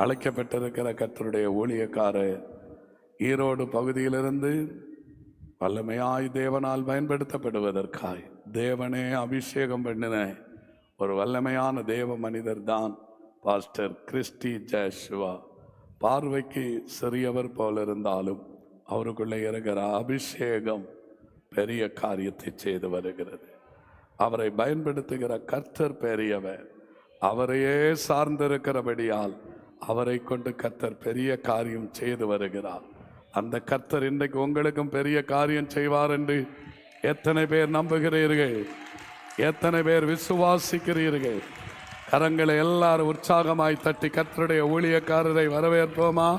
அழைக்கப்பட்டிருக்கிற கர்த்தருடைய ஊழியக்காரர் ஈரோடு பகுதியிலிருந்து வல்லமையாய் தேவனால் பயன்படுத்தப்படுவதற்காய் தேவனே அபிஷேகம் பண்ணின ஒரு வல்லமையான தேவ மனிதர் தான் பாஸ்டர் கிறிஸ்டி ஜாஷுவா. பார்வைக்கு சிறியவர் போல இருந்தாலும் அவருக்குள்ளே இருக்கிற அபிஷேகம் பெரிய காரியத்தை செய்து வருகிறது. அவரை பயன்படுத்துகிற கர்த்தர் பெரியவர். அவரையே சார்ந்திருக்கிறபடியால் அவரை கொண்டு கர்த்தர் பெரிய காரியம் செய்து வருகிறார். அந்த கர்த்தர் இன்றைக்கு உங்களுக்கும் பெரிய காரியம் செய்வார் என்று எத்தனை பேர் நம்புகிறீர்கள்? எத்தனை பேர் விசுவாசிக்கிறீர்கள்? கரங்களை எல்லாரும் உற்சாகமாய் தட்டி கர்த்தருடைய ஊழியக்காரரை வரவேற்போமா?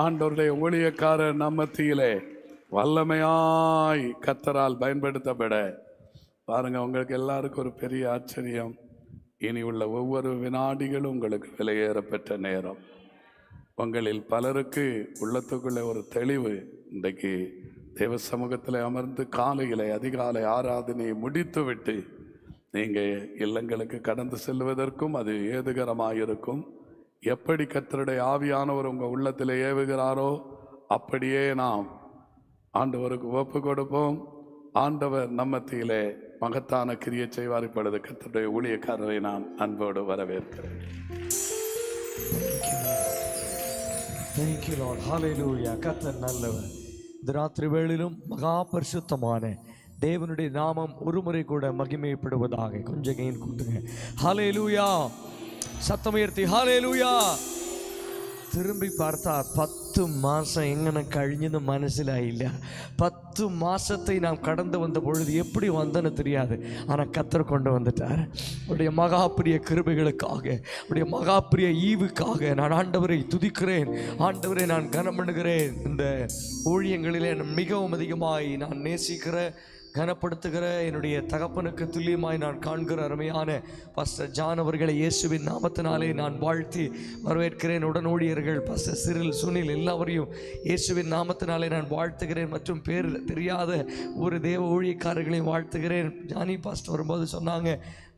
ஆண்டவருடைய ஊழியக்காரர் நம்ம மத்தியிலே வல்லமையாய் கர்த்தரால் பயன்படுத்தப்பட பாருங்க. உங்களுக்கு எல்லாருக்கும் ஒரு பெரிய ஆச்சரியம். இனி உள்ள ஒவ்வொரு வினாடிகளும் உங்களுக்கு விலையேறப்பெற்ற நேரம். உங்களில் பலருக்கு உள்ளத்துக்குள்ளே ஒரு தெளிவு. இன்றைக்கு தேவ சமூகத்தில் அமர்ந்து காலையில் அதிகாலை ஆராதனையை முடித்துவிட்டு நீங்கள் இல்லங்களுக்கு கடந்து செல்வதற்கும் அது ஏதுகரமாக எப்படி கர்த்தருடைய ஆவியானவர் உங்கள் உள்ளத்தில் ஏவுகிறாரோ அப்படியே நாம் ஆண்டவருக்கு ஒப்பு கொடுப்போம். ஆண்டவர் நம்மத்திலே மகத்தான கிரியை செய்வார். இப்பொழுது கர்த்தருடைய ஊழியக்காரரை நான் அன்போடு வரவேற்கிறேன். Thank you Lord. Hallelujah. கர்த்தர் நல்லவர். இந்த ராத்திரி வேளையிலும் மகா பரிசுத்தமான தேவனுடைய நாமம் ஒரு முறை கூட மகிமைப்படுவதாக. கொஞ்சம் கையின் கூட்டுங்க. ஹல்லேலூயா. சத்தம் உயர்த்தி ஹல்லேலூயா. திரும்பி பார்த்தா 10 மாதம் எങ്ങനെ കഴിഞ്ഞെന്ന് മനസ്സിലായില്ല. 10 மாதத்தை நாம் கடந்து வந்த பொழுது எப்படி வந்தேன்னு தெரியாது. ஆனால் கர்த்தர் கொண்டு வந்துட்டார். உடைய மகாப்பிரிய கிருபைகளுக்காக, உடைய மகாப்பிரிய ஈவுக்காக நான் ஆண்டவரை துதிக்கிறேன். ஆண்டவரை நான் கனம் பண்ணுகிறேன். இந்த ஊழியங்களிலே மிகவும் அதிகமாய் நான் நேசிக்கிற கனப்படுத்துகிற என்னுடைய தகப்பனுக்கு துல்லியமாய் நான் காண்கிற அருமையான பாஸ்டர் ஜான் அவர்களை இயேசுவின் நாமத்தினாலே நான் வாழ்த்தி வரவேற்கிறேன். உடனூழியர்கள் பாஸ்டர் சிறில், சுனில் எல்லாவரையும் இயேசுவின் நாமத்தினாலே நான் வாழ்த்துகிறேன். மற்றும் பேர் தெரியாத ஒரு தேவ ஊழியக்காரர்களையும் வாழ்த்துகிறேன். ஜானி பாஸ்டர் வரும்போது சொன்னாங்க,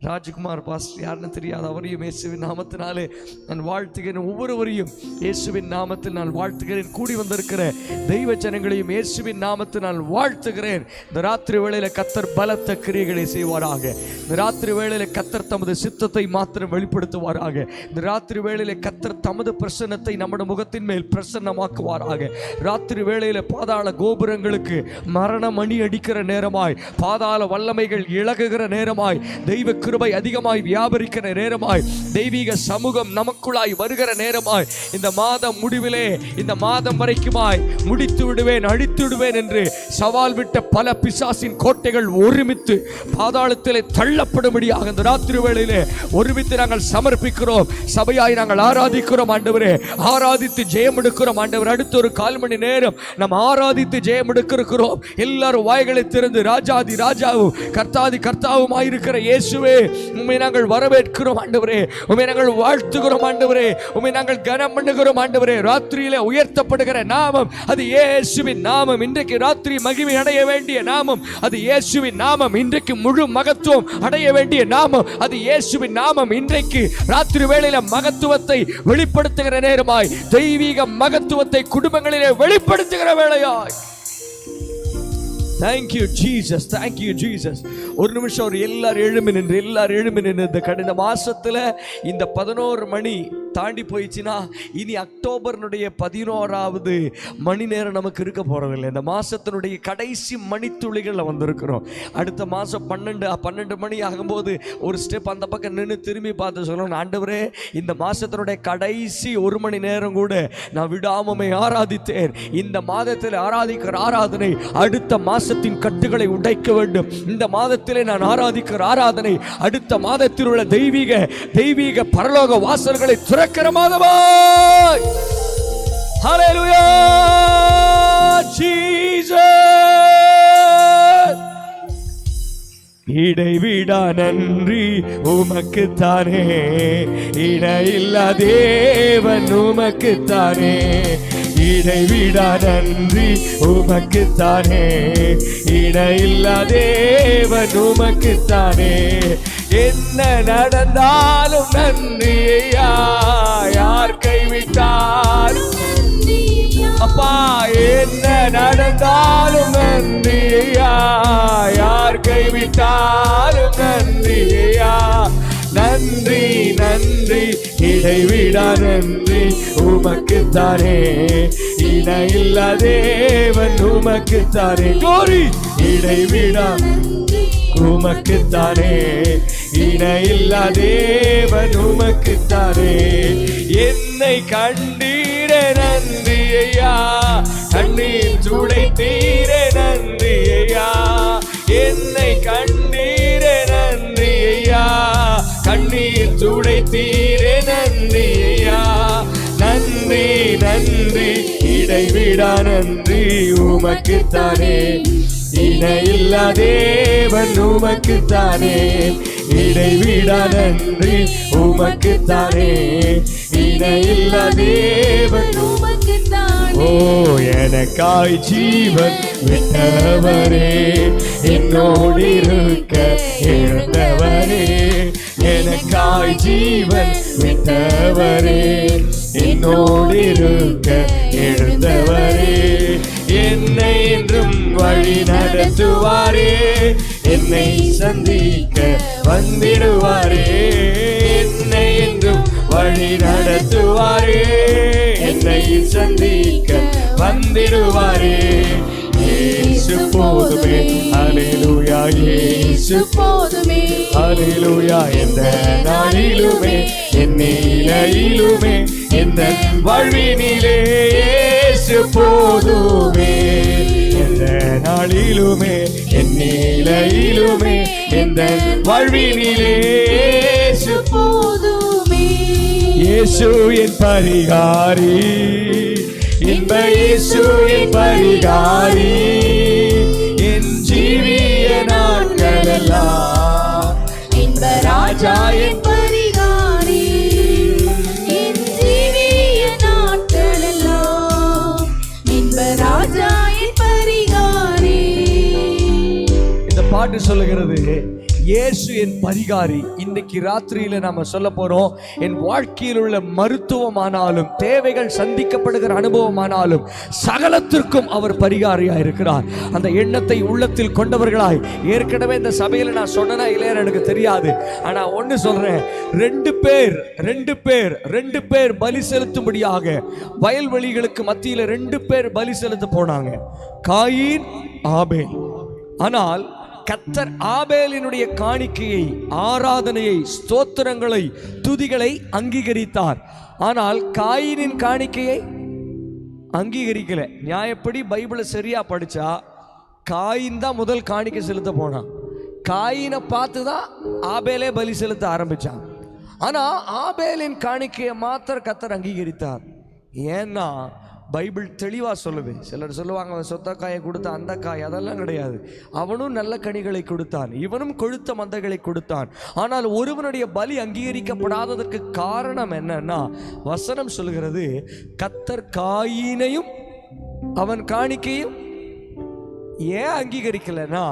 ராஜ்குமார் பாஸ்டர் யாருன்னு தெரியாது, அவரையும் இயேசுவின் நாமத்தினாலே நான் வாழ்த்துகிறேன். ஒவ்வொருவரையும் இயேசுவின் நாமத்தில் நான் வாழ்த்துகிறேன். கூடி வந்திருக்கிற தெய்வ ஜனங்களையும் இயேசுவின் நாமத்தில் நான் வாழ்த்துகிறேன். இந்த ராத்திரி வேளையில் கர்த்தர் பலத்த கிரியைகளை செய்வாராக. இந்த ராத்திரி வேளையில் கர்த்தர் தமது சித்தத்தை மாத்திரம் வெளிப்படுத்துவாராக. இந்த ராத்திரி வேளையில் கர்த்தர் தமது பிரசன்னத்தை நம்முடைய முகத்தின் மேல் பிரசன்னமாக்குவாராக. ராத்திரி வேளையில் பாதாள கோபுரங்களுக்கு மரணம் அணி அடிக்கிற நேரமாய், பாதாள வல்லமைகள் இழகுகிற நேரமாய், தெய்வ கிருபை அதிகமாய் வியாபரிக்கிற நேரமாய், தெய்வீக சமூகம் நமக்குள்ளாய் வருகிற நேரமாய், இந்த மாதம் முடிவிலே, இந்த மாதம் வரைக்குமாய் முடித்து விடுவேன், அழித்து விடுவேன் என்று சவால் விட்ட பல பிசாசின் கோட்டைகள் ஒருமித்து பாதாளத்திலே தள்ளப்படும்படியாக இந்த ராத்திரி வேளையிலே ஒருமித்து நாங்கள் சமர்ப்பிக்கிறோம். சபையாய் நாங்கள் ஆராதிக்கிறோம் ஆண்டவரே. ஆராதித்து ஜெயம் எடுக்கிறோம் ஆண்டவர். அடுத்த ஒரு 1/4 மணி நேரம் நாம் ஆராதித்து ஜெயம் எடுக்கிறோம். எல்லாரும் வாய்களை திறந்து ராஜாதி ராஜாவும் கர்த்தாதி கர்த்தாவும் ஆயிருக்கிற இயேசுவே, உம்மை நாங்கள் வரவேற்கிறோம் ஆண்டவரே. உம்மை நாங்கள் வாழ்த்துகிறோம் ஆண்டவரே. உம்மை நாங்கள் கனம் பண்ணுகிறோம் ஆண்டவரே. ராத்திரியிலே உயர்த்தப்படுகிற நாமம் அது இயேசுவின் நாமம். இன்றைக்கு ராத்திரி மகிமை அடைய வேண்டிய நாமம் அது இயேசுவின் நாமம். இன்றைக்கு முழு மகத்துவம் அடைய வேண்டிய நாமம் அது இயேசுவின் நாமம். இன்றைக்கு ராத்திரி வேளையில மகத்துவத்தை வெளிப்படுத்துகிற நேரமாய், தெய்வீக மகத்துவத்தை குடும்பங்களிலே வெளிப்படுத்துகிற வேளையாய். Thank you Jesus. Thank you Jesus. ஒரு நிமிஷம் எல்லாரும் எழும்பி நின்று இந்த கடந்த மாசத்துல இந்த 11 மணி தாண்டி போயிடுச்சுன்னா இனி அக்டோபர்னுடைய 11வது மணி நேரம் நமக்கு இருக்க போறதில்லை. இந்த மாசத்தினுடைய கடைசி மணித்துளிகளில் வந்திருக்கிறோம். அடுத்த மாதம் 12 மணி ஆகும்போது ஒரு ஸ்டெப் அந்த பக்கம் நின்று திரும்பி பார்த்து சொல்லணும், ஆண்டவரே இந்த மாசத்தினுடைய கடைசி 1 மணி நேரம் கூட நான் விடாமமே ஆராதித்தேன். இந்த மாதத்தில் ஆராதிக்கிற ஆராதனை அடுத்த மாசத்தின் கட்டுகளை உடைக்க வேண்டும். இந்த மாதத்திலே நான் ஆராதிக்கிற ஆராதனை அடுத்த மாதத்தில் உள்ள தெய்வீக பரலோக வாசல்களை திறக்கிற மாதமாய். ஹல்லேலூயா ஜீசஸ். இடைவிடா நன்றி உமக்குத்தானே, இடையில்லா தேவன் உமக்குத்தானே. இடைவிடா நன்றி உமக்குத்தானே, இடையில்லா தேவன் உமக்குத்தானே. என்ன நடந்தாலும் நன்றி ஐயா, யார் கைவிட கைவிட்டாலும் அப்பா, என்ன நடந்தாலும் நன்றி ஐயா, யார் கைவிட்டாலும் நன்றி ஐயா. நன்றி நன்றி இடைவிடா நன்றி உமக்குத்தானே, இணையில்லா தேவன் உமக்குத்தானே. கோரி இடைவிடா உமக்குத்தானே, இணையில்லா தேவன் உமக்குத்தானே. என்னை கண்டீரே நன்றி ஐயா, கண்ணீர் துடைத்தீரே நன்றி ஐயா. என்னை கண்டீரே நன்றி ஐயா, கண்ணீர் துடைத்தீரே நன்றி ஐயா. நன்றி நன்றி இடைவிடா நன்றி உமக்குத்தானே, இணையில்லா தேவன் உமக்குத்தானே. இடைவிடா நன்றி உமக்குத்தானே, இணையில்லா தேவன் உமக்குத்தானே. ஓ எனக்காய் ஜீவன் விட்டவரே, என்னோடு இருக்க எழுந்தவரே. எனக்காய் ஜீவன் விட்டவரே, என்னோடு இருக்க எழுந்தவரே. என்னை என்றும் வழி நடத்துவாரே, என்னை சந்திக்க வந்திடுவாரே. என்னை என்றும் வழி நடத்துவாரே, என்னை சந்திக்க வந்திடுவாரே. இயேசு போதுமே, அல்லேலூயா, இயேசு போதுமே, அல்லேலூயா. எந்த நாளிலுமே என் நிலையிலுமே எந்த வாழ்வினிலே இயேசு போதுமே. எந்த நாளிலுமே என் நிலையிலுமே எந்த வாழ்வினிலே இயேசு போதுமே. இயேசு என் பரிகாரி, இன்ப இயேசு என் பரிகாரி. என் ஜீவிய நாட்களெல்லாம் இன்ப ராஜா என் பரிகாரி. என் ஜீவிய நாட்களெல்லாம் இன்ப ராஜா என் பரிகாரி. இந்த பாட்டு சொல்லுகிறது இயேசு என் பரிகாரி. இன்னைக்கு ராத்திரியில நாம சொல்ல போறோம், என் வாழ்க்கையில் உள்ள மருத்துவமானாலும் தேவைகள் சந்திக்கப்படுகிற அனுபவமானாலும் சகலத்திற்கும் அவர் பரிகாரியா இருக்கிறார். அந்த எண்ணத்தை உள்ளத்தில் கொண்டவர்களாய், ஏற்கனவே இந்த சபையில நான் சொன்னா இல்லையா எனக்கு தெரியாது, ஆனா ஒன்னு சொல்றேன், ரெண்டு பேர் பலி செலுத்தும்படியாக வயல்வெளிகளுக்கு மத்தியில 2 பேர் பலி செலுத்த போனாங்க, காயின் ஆபேல். ஆனால் கர்த்தர் ஆபேலினுடைய காணிக்கையை, ஆராதனையை, ஸ்தோத்திரங்களை, துதிகளை அங்கீகரித்தார். ஆனால் காயினின் காணிக்கையை அங்கீகரிக்கல. நியாயப்படி பைபிளை சரியா படிச்சா காயின் தான் முதல் காணிக்கை செலுத்த போனான். காயினை பார்த்து தான் ஆபேலே பலி செலுத்த ஆரம்பிச்சான். ஆனா ஆபேலின் காணிக்கையை மாத்திரம் கர்த்தர் அங்கீகரித்தார். ஏன்னா பைபிள் தெளிவா சொல்லுது. சிலர் சொல்லுவாங்க அவன் சொத்த காயை கொடுத்த அந்த காய், அதெல்லாம் கிடையாது. அவனும் நல்ல கனிகளை கொடுத்தான், இவனும் கொழுத்த மந்தைகளை கொடுத்தான். ஆனால் ஒருவனுடைய பலி அங்கீகரிக்கப்படாததற்கு காரணம் என்னன்னா, வசனம் சொல்லுகிறது, கர்த்தர் காயினையும் அவன் காணிக்கையும் ஏன் அங்கீகரிக்கலன்னா,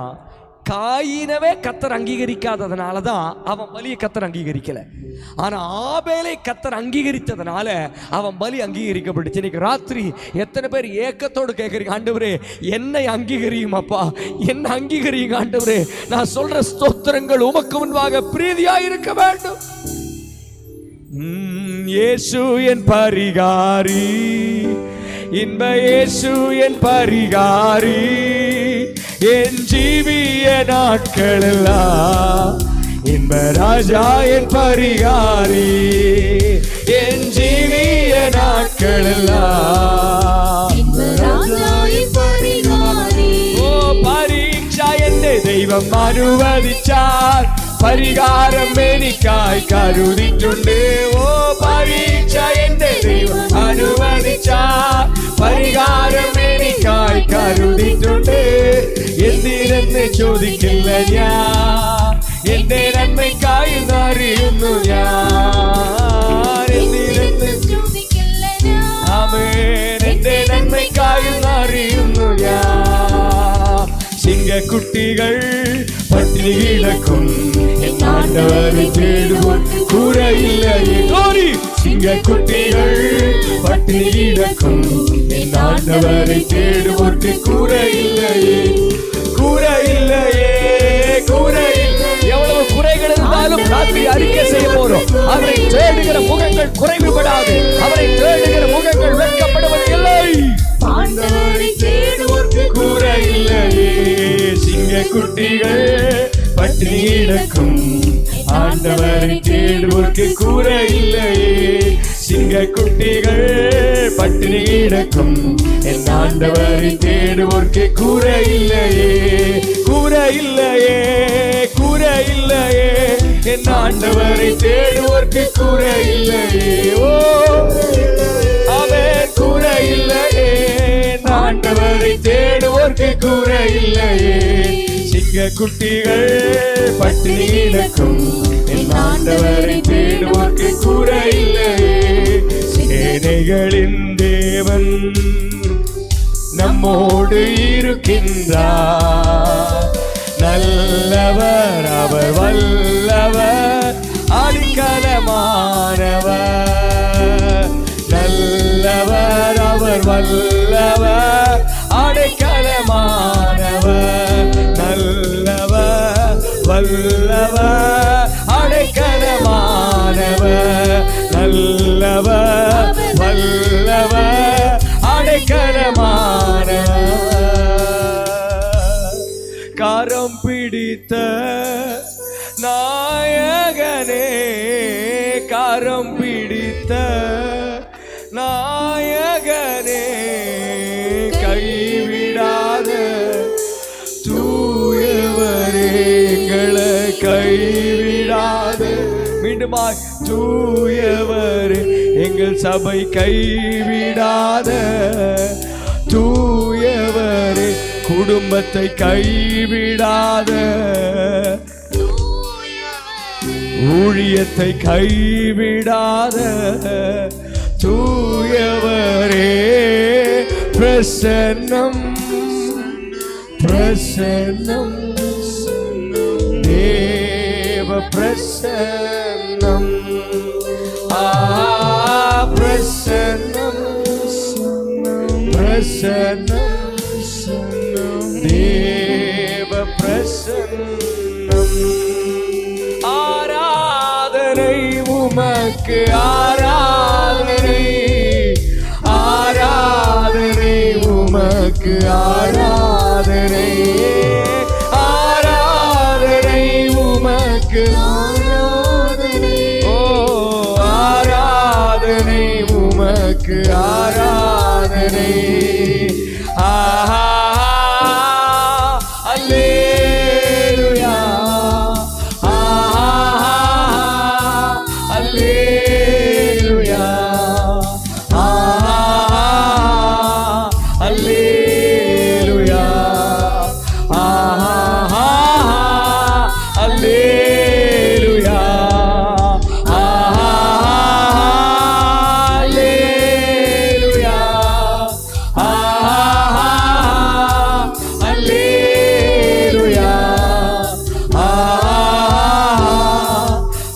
காயினவே கர்த்தர் அங்கீகரிக்காததுனால தான் அவன் பலியை கர்த்தர் அங்கீகரிக்கல. ஆனா ஆபேலை கர்த்தர் அங்கீகரித்ததுனால அவன் பலி அங்கீகரிக்கப்பட்டுச்சு. இன்னைக்கு ராத்திரி எத்தனை பேர் ஏக்கத்தோடு கேட்கறீங்க, ஆண்டவரே என்னை அங்கீகரியும் அப்பா, என்ன அங்கீகரியுங்க ஆண்டவரே, நான் சொல்ற ஸ்தோத்திரங்கள் உமக்கு முன்பாக பிரீதியா இருக்க வேண்டும். இயேசு என் பரிகாரி, இன்ப இயேசு என் பரிகாரி. என் ஜீவிய நாட்களெல்லாம் இன்ப ராஜா என் பரிகாரி. என் ஜீவிய நாட்களெல்லாம் இன்ப ராஜா என் பரிகாரி. ஓ பரீட்சா என்னை தெய்வம் அனுமதிச்சார், பரிகாரம் എനിക്കായി കരുതിട്ടുണ്ട്. ഓ പരീക്ഷ എന്റെ ദൈവം അനുവദിച്ചാൽ പരിഹാരം എനിക്കായി കരുതിട്ടുണ്ട്. എന്തിനെന്ന് ചോദിക്കില്ല ഞാൻ, എന്റെ നന്മയ്ക്കായി അറിയുന്നു ഞാൻ. എന്തിനെന്ന് ചോദിക്കില്ല ഞാൻ, ആമേൻ, എന്റെ നന്മയ്ക്കായി അറിയുന്നു ഞാൻ. സിംഹക്കുട്ടികൾ പട്ടിണി കിടക്കും, എന്നാണ്ടവരെ തേടുവാൻ കൂരയില്ല. സിംഹക്കുട്ടികൾ பட்டினி கிடக்கும் என் ஆண்டவரை தேடுவோர்க்கு கூரை இல்லையே, கூரை இல்லையே, கூரை இல்லை. எவ்வளவு குறைகள் இருந்தாலும் ராத்திரி அறிக்கை செய்ய போறோம். அவரை தேடுகிற முகங்கள் குறைவுபடாது, அவரை தேடுகிற முகங்கள் வெட்கப்படுவது இல்லை. ஆண்டவரை தேடுவோர்க்கு கூரை இல்லையே, சிங்க குட்டிகள் பட்டினி கிடக்கும் ஆண்டவரை தேடுவோர்க்கு கூரை இல்லையே, சிங்க குட்டிகள் பட்டினி கிடக்கும் என் ஆண்டவரை தேடுவோர்க்கு கூரை இல்லையே, கூரை இல்லையே, கூரை இல்லையே, என் ஆண்டவரை தேடுவோர்க்கு கூரை இல்லையே. ஓ அவன் கூரை இல்லையே, என் ஆண்டவரை தேடுவோர்க்கு கூரை இல்லையே, சிங்க குட்டிகள் பட்டினி கிடக்கும் என் ஆண்டவரை தேடுவோர்க்கு கூரை இல்லையே. சேனைகளின் தேவன் நம்மோடு இருக்கின்றார், நல்லவர் அவர் வல்லவர் அடைக்கலமானவர், நல்லவர் அவர் வல்லவர் அடைக்கலமானவர், நல்லவர் வல்லவர் அடைக்கலமானவர், நல்லவர் வல்லவர் அடைக்கலமானவர். கரம் பிடித்த நாயகனே, கரம் பிடித்த நாயகனே, கைவிடாத தூயவரே, எங்களை கைவிடாத, மீண்டுமாய் தூயவரே, எங்கள் சபை கைவிடாத தூயவரே, குடும்பத்தை கைவிடாத, ஊழியத்தை கைவிடாத தூயவரே, பிரசன்னம் பிரசன்னம் தேவ பிரசன்னம், பிரசன்னம் பிரசன்னம் தேவ பிரசன்னம். ஆராதனை உமக்கு, ஆராதனை, ஆராதனை உமக்கு, ஆராதனை, ஆராதனை உமக்கு, ஆராதனை, ஓ ஆராதனை உமக்கு, ஆராதனை. அல்லேலூயா, அல்லேலூயா, அல்லேலூயா, அல்லேலூயா, அல்லேலூயா, அல்லேலூயா,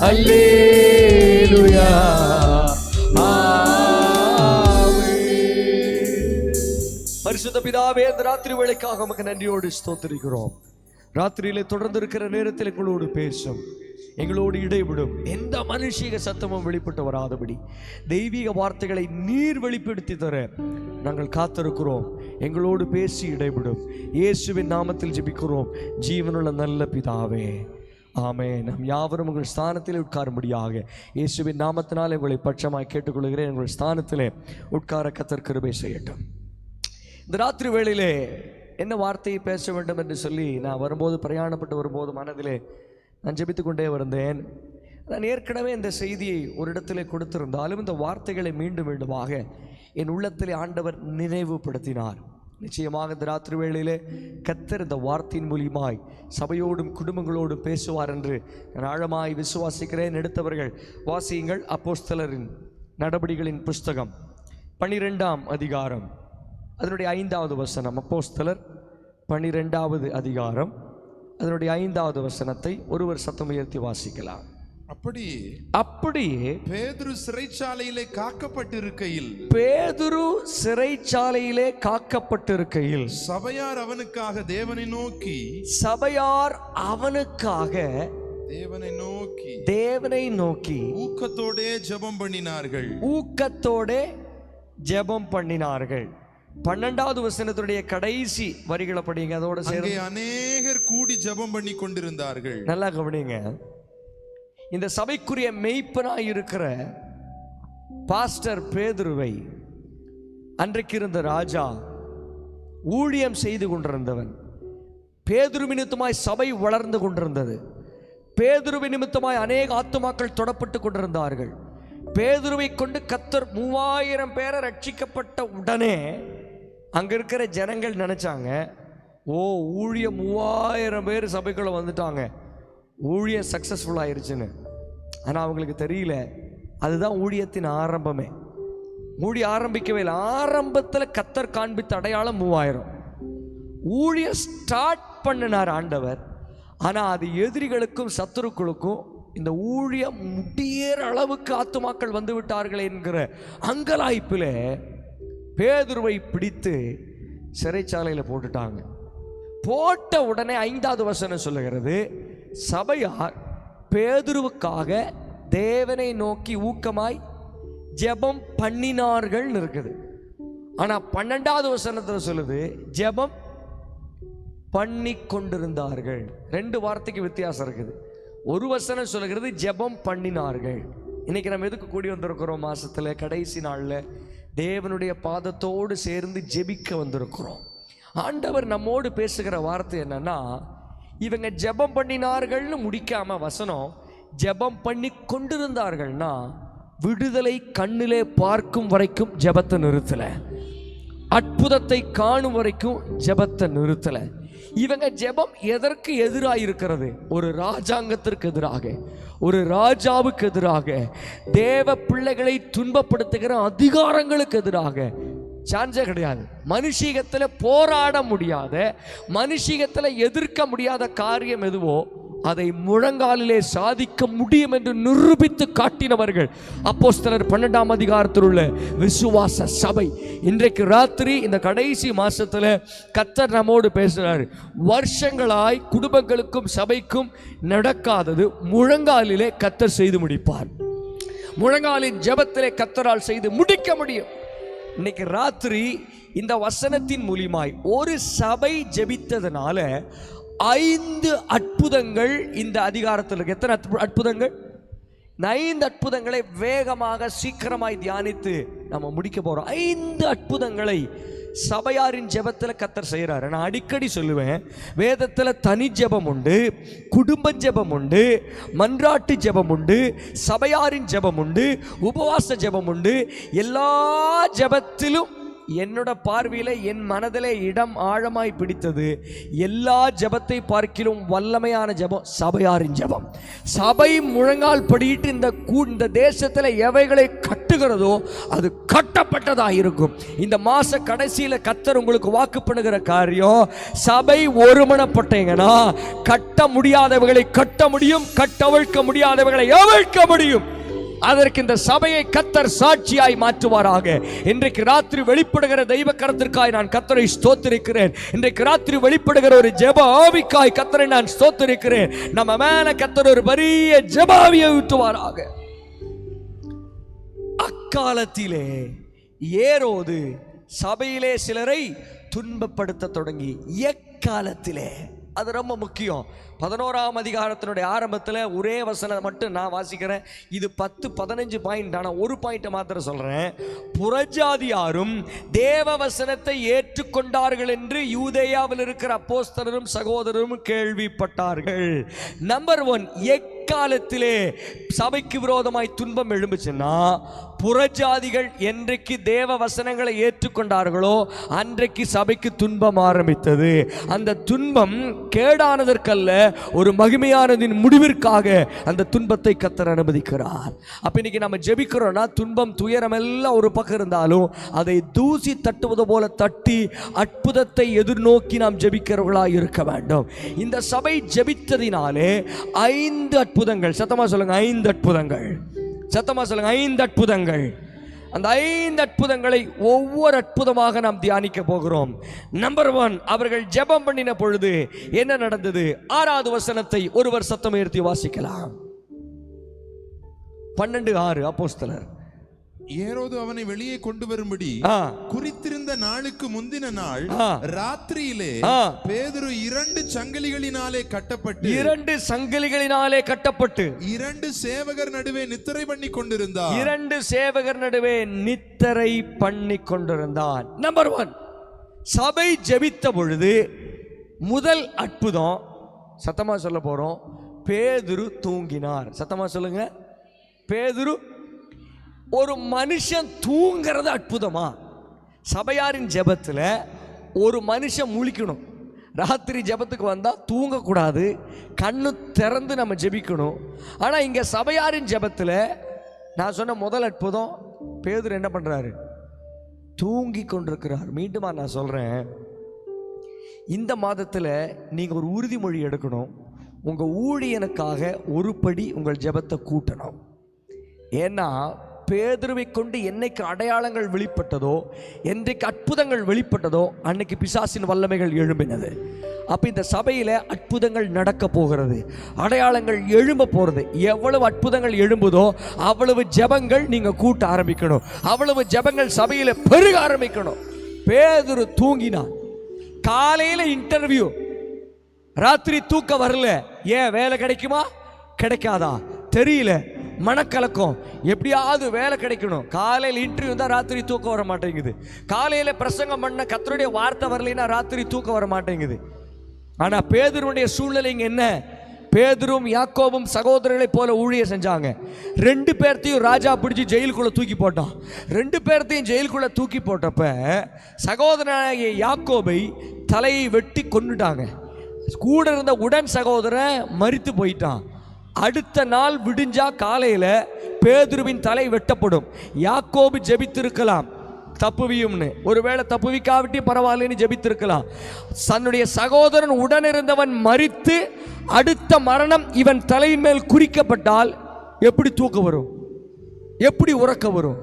அல்லேலூயா, பரிசுத்த பிதாவே, இந்த ராத்திரி வேளைக்காக நமக்கு நன்றியோடு ஸ்தோத்திரிக்கிறோம். ராத்திரியிலே தொடர்ந்து இருக்கிற நேரத்தில் எங்களோடு பேசும், எங்களோடு இடைவிடும், எந்த மனுஷீக சத்தமும் வெளிப்பட்டு வராதபடி தெய்வீக வார்த்தைகளை நீர் வெளிப்படுத்தி தர நாங்கள் காத்திருக்கிறோம். எங்களோடு பேசி இடைவிடும். இயேசுவின் நாமத்தில் ஜெபிக்கிறோம் ஜீவனுள்ள நல்ல பிதாவே, ஆமென். நாம் யாவரும் உங்கள் ஸ்தானத்திலே உட்காரும்படியாக இயேசுவின் நாமத்தினால் உங்களை பட்சமாய் கேட்டுக்கொள்கிறேன். உங்கள் ஸ்தானத்திலே உட்கார கர்த்தர் கிருபை செய்யட்டும். இந்த ராத்திரி வேளையிலே என்ன வார்த்தையை பேச வேண்டும் என்று சொல்லி நான் வரும்போது, பிரயாணப்பட்டு வரும்போது மனதிலே நான் ஜெபித்து கொண்டே வந்தேன். நான் ஏற்கனவே இந்த செய்தியை ஒரு இடத்திலே கொடுத்திருந்தாலும் இந்த வார்த்தைகளை மீண்டும் மீண்டுமாக என் உள்ளத்திலே ஆண்டவர் நினைவுபடுத்தினார். நிச்சயமாக இந்த ராத்திரி வேளையிலே கர்த்தர் இந்த வார்த்தையின் மூலியமாய் சபையோடும் குடும்பங்களோடும் பேசுவார் என்று நான் ஆழமாய் விசுவாசிக்கிறேன். எடுத்தவர்கள் வாசியுங்கள். அப்போஸ்தலரின் நடபடிகளின் புஸ்தகம் 12ஆம் அதிகாரம் அதனுடைய 5வது வசனம். அப்போஸ்தலர் 12வது அதிகாரம் அதனுடைய 5வது வசனத்தை ஒருவர் சத்தம் உயர்த்தி வாசிக்கலாம். அப்படியே பேதுரு சிறைச்சாலையிலே காக்கப்பட்டிருக்கையில் சபையார் அவனுக்காக தேவனை நோக்கி ஊக்கத்தோடே ஜெபம் பண்ணினார்கள். 12வது வசனத்துடைய கடைசி வரிகளை படிங்க. அதோட சேர்ந்து அநேகர் கூடி ஜெபம் பண்ணி கொண்டிருந்தார்கள். நல்லா கவனிங்க. இந்த சபைக்குரிய மெய்ப்பனாய் இருக்கிற பாஸ்டர் பேதுருவை அன்றைக்கு இருந்த ராஜா ஊழியம் செய்து கொண்டிருந்தவன். பேதுரு நிமித்தமாய் சபை வளர்ந்து கொண்டிருந்தது. பேதுருவை நிமித்தமாய் அநேக ஆத்துமாக்கள் தொடப்பட்டு கொண்டிருந்தார்கள். பேதுருவை கொண்டு கர்த்தர் 3000 பேரை ரட்சிக்கப்பட்ட உடனே அங்க இருக்கிற ஜனங்கள் நினைச்சாங்க, ஓ ஊழியம் 3000 பேர் சபைக்குள்ள வந்துட்டாங்க, ஊழியம் சக்சஸ்ஃபுல் ஆயிருச்சுன்னு. ஆனால் அவங்களுக்கு தெரியல, அதுதான் ஊழியத்தின் ஆரம்பமே. ஊழியம் ஆரம்பிக்கவே இல்லை. ஆரம்பத்தில் கர்த்தர் காண்பித்த அடையாளம் 3000. ஊழியம் ஸ்டார்ட் பண்ணினார் ஆண்டவர். ஆனால் அது எதிரிகளுக்கும் சத்துருக்களுக்கும் இந்த ஊழியம் முடியற அளவுக்கு ஆத்துமாக்கள் வந்து விட்டார்கள் என்கிற அங்கலாய்ப்பில் பேதுருவை பிடித்து சிறைச்சாலையில் போட்டுட்டாங்க. போட்ட உடனே 5வது வசனம் சொல்லுகிறது, சபையார் பேதுருவுக்காக தேவனை நோக்கி ஊக்கமாய் ஜெபம் பண்ணினார்கள் இருக்குது. ஆனால் 12வது வசனத்தில் சொல்லுது ஜெபம் பண்ணி கொண்டிருந்தார்கள். 2 வார்த்தைக்கு வித்தியாசம் இருக்குது. ஒரு வசனம் சொல்லுகிறது ஜெபம் பண்ணினார்கள். இன்னைக்கு நம்ம எதுக்கு கூடி வந்திருக்கிறோம்? மாசத்துல கடைசி நாளில் தேவனுடைய பாதத்தோடு சேர்ந்து ஜெபிக்க வந்திருக்கிறோம். ஆண்டவர் நம்மோடு பேசுகிற வார்த்தை என்னன்னா, இவங்க ஜெபம் பண்ணினார்கள்னு முடிக்காம வசனம் ஜெபம் பண்ணி கொண்டிருந்தார்கள்னா, விடுதலை கண்ணிலே பார்க்கும் வரைக்கும் ஜெபத்தை நிறுத்தல, அற்புதத்தை காணும் வரைக்கும் ஜெபத்தை நிறுத்தல. இவங்க ஜெபம் எதற்கு எதிராக இருக்கிறது? ஒரு ராஜாங்கத்திற்கு எதிராக, ஒரு ராஜாவுக்கு எதிராக, தேவ பிள்ளைகளை துன்பப்படுத்துகிற அதிகாரங்களுக்கு எதிராக. சான்ஸே கிடையாது. மனுஷீகத்தில் போராட முடியாத, மனுஷீகத்தில் எதிர்க்க முடியாத காரியம் எதுவோ அதை முழங்காலிலே சாதிக்க முடியும் என்று நிரூபித்து காட்டினவர்கள் அப்போஸ்தலர் 12ஆம் அதிகாரத்தில் உள்ள விசுவாச சபை. இன்றைக்கு ராத்திரி இந்த கடைசி மாசத்துல கர்த்தர் நம்மோடு பேசுகிறார். வருஷங்களாய் குடும்பங்களுக்கும் சபைக்கும் நடக்காதது முழங்காலிலே கர்த்தர் செய்து முடிப்பார். முழங்காலின் ஜெபத்திலே கர்த்தரால் செய்து முடிக்க முடியும். இன்னைக்கு ராத்திரி இந்த வசனத்தின் மூலமாய் ஒரு சபை ஜெபித்ததுனால 5 அற்புதங்கள் இந்த அதிகாரத்தில் இருக்கு. எத்தனை அற்புதங்கள்? 5 அற்புதங்களை வேகமாக சீக்கிரமாய் தியானித்து நம்ம முடிக்க போறோம். 5 அற்புதங்களை சபையாரின் ஜெபத்தில் கர்த்தர் செய்கிறார். நான் அடிக்கடி சொல்லுவேன், வேதத்தில் தனி ஜெபம் உண்டு, குடும்ப ஜெபம் உண்டு, மன்றாட்டு ஜெபம் உண்டு, சபையாரின் ஜெபம் உண்டு, உபவாச ஜெபம் உண்டு. எல்லா ஜெபத்திலும் என்னோட பார்வையில் என் மனதிலே இடம் ஆழமாய் பிடித்தது, எல்லா ஜெபத்தை பார்க்கிலும் வல்லமையான ஜெபம் சபையாரின் ஜெபம். சபை முழங்கால் படிட்டு இந்த தேசத்தில் எவைகளை கட்டுகிறதோ அது கட்டப்பட்டதாக இருக்கும். இந்த மாச கடைசியில் கர்த்தர் உங்களுக்கு வாக்கு பண்ணுகிற காரியம், சபை ஒருமனப்பட்டீங்கன்னா கட்ட முடியாதவைகளை கட்ட முடியும், கட்டவிழ்க்க முடியாதவைகளை அவிழ்க்க முடியும். அதற்கு இந்த சபையை கர்த்தர் சாட்சியாய் மாற்றுவாராக. இன்றைக்கு ராத்திரி வெளிப்படுகிற தெய்வ கரத்திற்காய் நான் கர்த்தரை ஸ்தோத்திரிக்கிறேன். இன்றைக்கு ராத்திரி வெளிப்படுகிற ஒரு ஜெப ஆவிக்காய் கர்த்தரை நான் ஸ்தோத்திரிக்கிறேன். நம்ம மேல கர்த்தர் ஒரு பெரிய ஜெப ஆவியை ஊற்றுவாராக. அக்காலத்திலே ஏரோது சபையிலே சிலரை துன்பப்படுத்த தொடங்கி, எக்காலத்திலே, அது ரொம்ப முக்கியம். 11ஆம் அதிகாரத்தினுடைய ஆரம்பத்தில் ஒரே வசனம் மட்டும் நான் வாசிக்கிறேன். இது 10-15 பாயிண்ட், ஆனால் ஒரு பாயிண்ட் மாத்திரம் சொல்றேன். புறஜாதியாரும் தேவ வசனத்தை ஏற்றுக்கொண்டார்கள் என்று யூதேயாவில் இருக்கிற அப்போஸ்தலரும் சகோதரரும் கேள்விப்பட்டார்கள். நம்பர் 1, எக்காலத்திலே சபைக்கு விரோதமாய் துன்பம் எழும்புச்சுன்னா, புறஜாதிகள் என்றைக்கு தேவ வசனங்களை ஏற்றுக்கொண்டார்களோ அன்றைக்கு சபைக்கு துன்பம் ஆரம்பித்தது. அந்த துன்பம் கேடானதற்கல்ல, ஒரு மகிமையானதின் முடிவிற்காக அந்த துன்பத்தை கர்த்தர் அனுமதிக்கிறார். அப்ப இன்னைக்கு நம்ம ஜெபிக்கிறோம்னா, துன்பம் துயரம் எல்லாம் ஒரு பக்கம் இருந்தாலும் அதை தூசி தட்டுவது போல தட்டி அற்புதத்தை எதிர்நோக்கி நாம் ஜெபிக்கிறவர்களாக இருக்க வேண்டும். இந்த சபை ஜெபித்ததினாலே 5 அற்புதங்கள். சத்தமா சொல்லுங்க, 5 அற்புதங்கள். சத்தமா சொல்லுங்க, 5 அற்புதங்கள். அந்த 5 அற்புதங்களை ஒவ்வொரு அற்புதமாக நாம் தியானிக்க போகிறோம். நம்பர் 1, அவர்கள் ஜெபம் பண்ணின பொழுது என்ன நடந்தது? 6வது வசனத்தை ஒருவர் சத்தம் உயர்த்தி வாசிக்கலாம். 12:6 அப்போஸ்தலர். ஏரோது அவனை வெளியே கொண்டு வரும்படி குறித்திருந்த நாளுக்கு முந்தின நாள் ராத்திரியிலே பேதுரு 2 சங்கிலிகளினாலே கட்டப்பட்டு 2 சங்கிலிகளினாலே கட்டப்பட்டு 2 சேவகர் நடுவே நித்திரை பண்ணி கொண்டிருந்தார். 2 சேவகர் நடுவே நித்திரை பண்ணி கொண்டிருந்தான். நம்பர் 1, சபை ஜெபித்த பொழுது முதல் அற்புதம், சத்தமா சொல்ல போறோம், பேதுரு தூங்கினார். சத்தமா சொல்லுங்க, பேதுரு. ஒரு மனுஷன் தூங்கிறது அற்புதமா? சபையாரின் ஜெபத்தில் ஒரு மனுஷன் முழிக்கணும். ராத்திரி ஜெபத்துக்கு வந்தால் தூங்கக்கூடாது, கண்ணு திறந்து நம்ம ஜெபிக்கணும். ஆனால் இங்கே சபையாரின் ஜெபத்தில் நான் சொன்ன முதல் அற்புதம், பேதுரு என்ன பண்ணுறாரு? தூங்கி கொண்டிருக்கிறார். மீண்டுமா நான் சொல்கிறேன், இந்த மாதத்தில் நீங்கள் ஒரு உறுதிமொழி எடுக்கணும். உங்கள் ஊழியனுக்காக ஒரு படி உங்கள் ஜெபத்தை கூட்டணும். ஏன்னா பேதுருவை கொண்டு என்னைக்கு அடையாளங்கள் வெளிப்பட்டதோ, என்றைக்கு அற்புதங்கள் வெளிப்பட்டதோ, அன்னைக்கு பிசாசின் வல்லமைகள் எழும்பினது. அப்போ இந்த சபையில் அற்புதங்கள் நடக்க போகிறது, அடையாளங்கள் எழும்ப போகிறது. எவ்வளவு அற்புதங்கள் எழும்புதோ அவ்வளவு ஜெபங்கள் நீங்கள் கூட்ட ஆரம்பிக்கணும், அவ்வளவு ஜெபங்கள் சபையில் பெருக ஆரம்பிக்கணும். பேதுரு தூங்கினான். காலையில் இன்டர்வியூ, ராத்திரி தூக்கம் வரல. ஏன்? வேலை கிடைக்குமா கிடைக்காதா தெரியல, மனக்கலக்கம், எப்படியாவது வேலை கிடைக்கணும். காலையில் இன்டர்வியூ தான் ராத்திரி தூக்கம் வர மாட்டேங்குது. காலையில் பிரசங்கம் பண்ண கர்த்தருடைய வார்த்தை வரலைன்னா ராத்திரி தூக்கம் வர மாட்டேங்குது. ஆனால் பேதுருடைய சூழ்நிலை இங்கே என்ன? பேதுரும் யாக்கோபும் சகோதரர்களை போல ஊழியம் செஞ்சாங்க. 2 பேர்த்தையும் ராஜா பிடிச்சி ஜெயிலுக்குள்ளே தூக்கி போட்டான். 2 பேர்த்தையும் ஜெயிலுக்குள்ளே தூக்கி போட்டப்ப சகோதரனாகிய யாக்கோபை தலையை வெட்டி கொன்னுட்டாங்க. கூட இருந்த உடன் சகோதரன் மரித்து போயிட்டான். அடுத்த நாள் விடிஞ்சா காலையில் பேதுருவின் தலை வெட்டப்படும். யாக்கோபு ஜெபித்திருக்கலாம் தப்புவியும்னு, ஒருவேளை தப்புவிக்காவிட்டி பரவாயில்லன்னு ஜெபித்திருக்கலாம். தன்னுடைய சகோதரன் உடன் இருந்தவன் மரித்து அடுத்த மரணம் இவன் தலையின் மேல் குறிக்கப்பட்டால் எப்படி தூக்கம் வரும்? எப்படி உறக்க வரும்?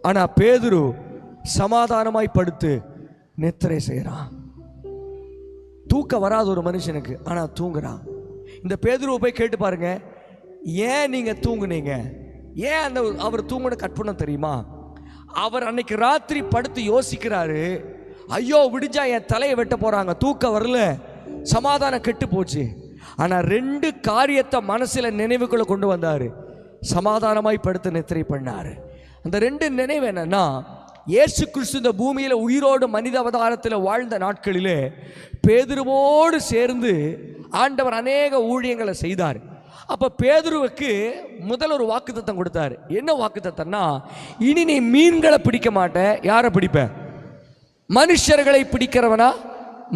ஆனால் பேதுரு சமாதானமாய் படுத்து நித்திரை செய்கிறான். தூக்கம் வராத ஒரு மனுஷனுக்கு, ஆனால் தூங்குறான். இந்த பேதுருவை போய் கேட்டு பாருங்க, ஏன் நீங்க தூங்குனீங்க? ஏன் அந்த அவர் தூங்குன அற்புதம் தெரியுமா? அவர் அன்னைக்கு ராத்திரி படுத்து யோசிக்கிறாரு, ஐயோ விடிஞ்சா என் தலையை வெட்ட போறாங்க, தூக்கம் வரல, சமாதானம் கெட்டு போச்சு. ஆனால் 2 காரியத்தை மனசுல நினைவுக்குள்ள கொண்டு வந்தாரு. சமாதானமாய் படுத்து நித்திரை பண்ணாரு. அந்த 2 நினைவு என்னன்னா, இயேசு கிறிஸ்து இந்த பூமியில் உயிரோடு மனித அவதாரத்தில் வாழ்ந்த நாட்களிலே பேதுருவோடு சேர்ந்து ஆண்டவர் அநேக ஊழியங்களை செய்தார். அப்போ பேதுருவுக்கு முதல் ஒரு வாக்குத்தத்தம் கொடுத்தார். என்ன வாக்குத்தத்தம்னா, இனி நீ மீன்களை பிடிக்க மாட்ட, யாரை பிடிப்ப? மனுஷர்களை பிடிக்கிறவனா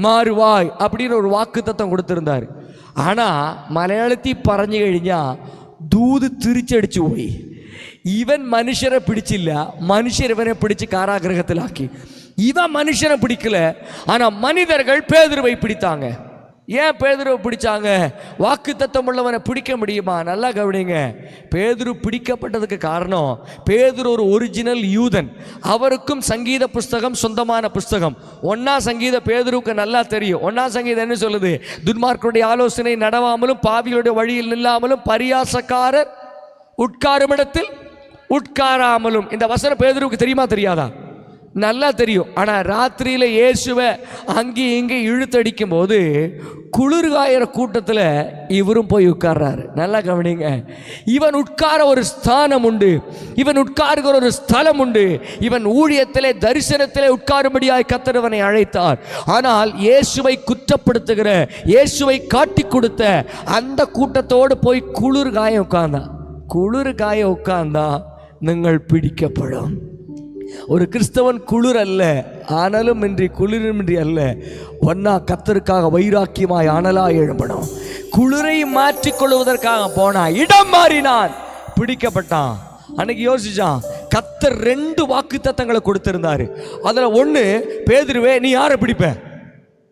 மாறுவாய் அப்படின்னு ஒரு வாக்குத்தத்தம் கொடுத்திருந்தார். ஆனால் மலையாளத்தி പറഞ്ഞു കഴിഞ്ഞാൽ ദൂത് തിരിച്ചടിച്ചു പോയി. ഇവൻ മനുഷ്യരെ പിടിച്ചില്ല, മനുഷ്യർ ഇവനെ പിടിച്ച് കാരാഗ്രഹത്തിലാക്കി. ഇവൻ മനുഷ്യനെ പിടിക്കல, ஆனால் மனிதர்கள் பேதுருவை பிடித்தாங்க. ஏன் பேதுருவை பிடிச்சாங்க? வாக்கு தத்தம் உள்ளவனை பிடிக்க முடியுமா? நல்லா கவனிங்க. பேதுரு பிடிக்கப்பட்டதுக்கு காரணம், பேதுரு ஒரு ஒரிஜினல் யூதன். அவருக்கும் சங்கீத புஸ்தகம் சொந்தமான புஸ்தகம். 1ஆம் சங்கீதம் பேதுருவுக்கு நல்லா தெரியும். 1ஆம் சங்கீதம் என்ன சொல்லுது? துன்மார்க்கருடைய ஆலோசனை நடவாமலும் பாவிகளுடைய வழியில் நில்லாமலும் பரியாசக்காரர் உட்காரும் இடத்தில் உட்காராமலும். இந்த வசனம் பேதுருவுக்கு தெரியுமா தெரியாதா? நல்லா தெரியும். ஆனால் ராத்திரியில் இயேசுவை அங்கே இங்கே இழுத்தடிக்கும் போது குளிர்காயிற கூட்டத்தில் இவரும் போய் உட்கார்றாரு. நல்லா கவனிங்க. இவன் உட்கார ஒரு ஸ்தானம் உண்டு, இவன் உட்காருகிற ஒரு ஸ்தலம் உண்டு. இவன் ஊழியத்திலே தரிசனத்திலே உட்காரும்படியாய் கர்த்தர் அழைத்தார். ஆனால் இயேசுவை குற்றப்படுத்துகிற, இயேசுவை காட்டி கொடுத்த அந்த கூட்டத்தோடு போய் குளிர்காய உட்கார்ந்தான். குளிர்காய உட்கார்ந்தா நீங்கள் பிடிக்கப்படும். ஒரு கிறிஸ்தவன் குளிர் அல்ல, ஆனலும் இன்றி குளிருமின்றி அல்ல, ஒன்னா கர்த்தருக்காக வைராக்கியமாய் ஆனலாய் எழும்பணும். குளிரை மாற்றிக்கொள்வதற்காக போனா, இடம் மாறினான், பிடிக்கப்பட்டான். அன்னைக்கு யோசிச்சான், கர்த்தர் 2 வாக்குத்தத்தங்களை கொடுத்திருந்தாரு. அதுல 1, பேதுருவே நீ யாரை பிடிப்ப?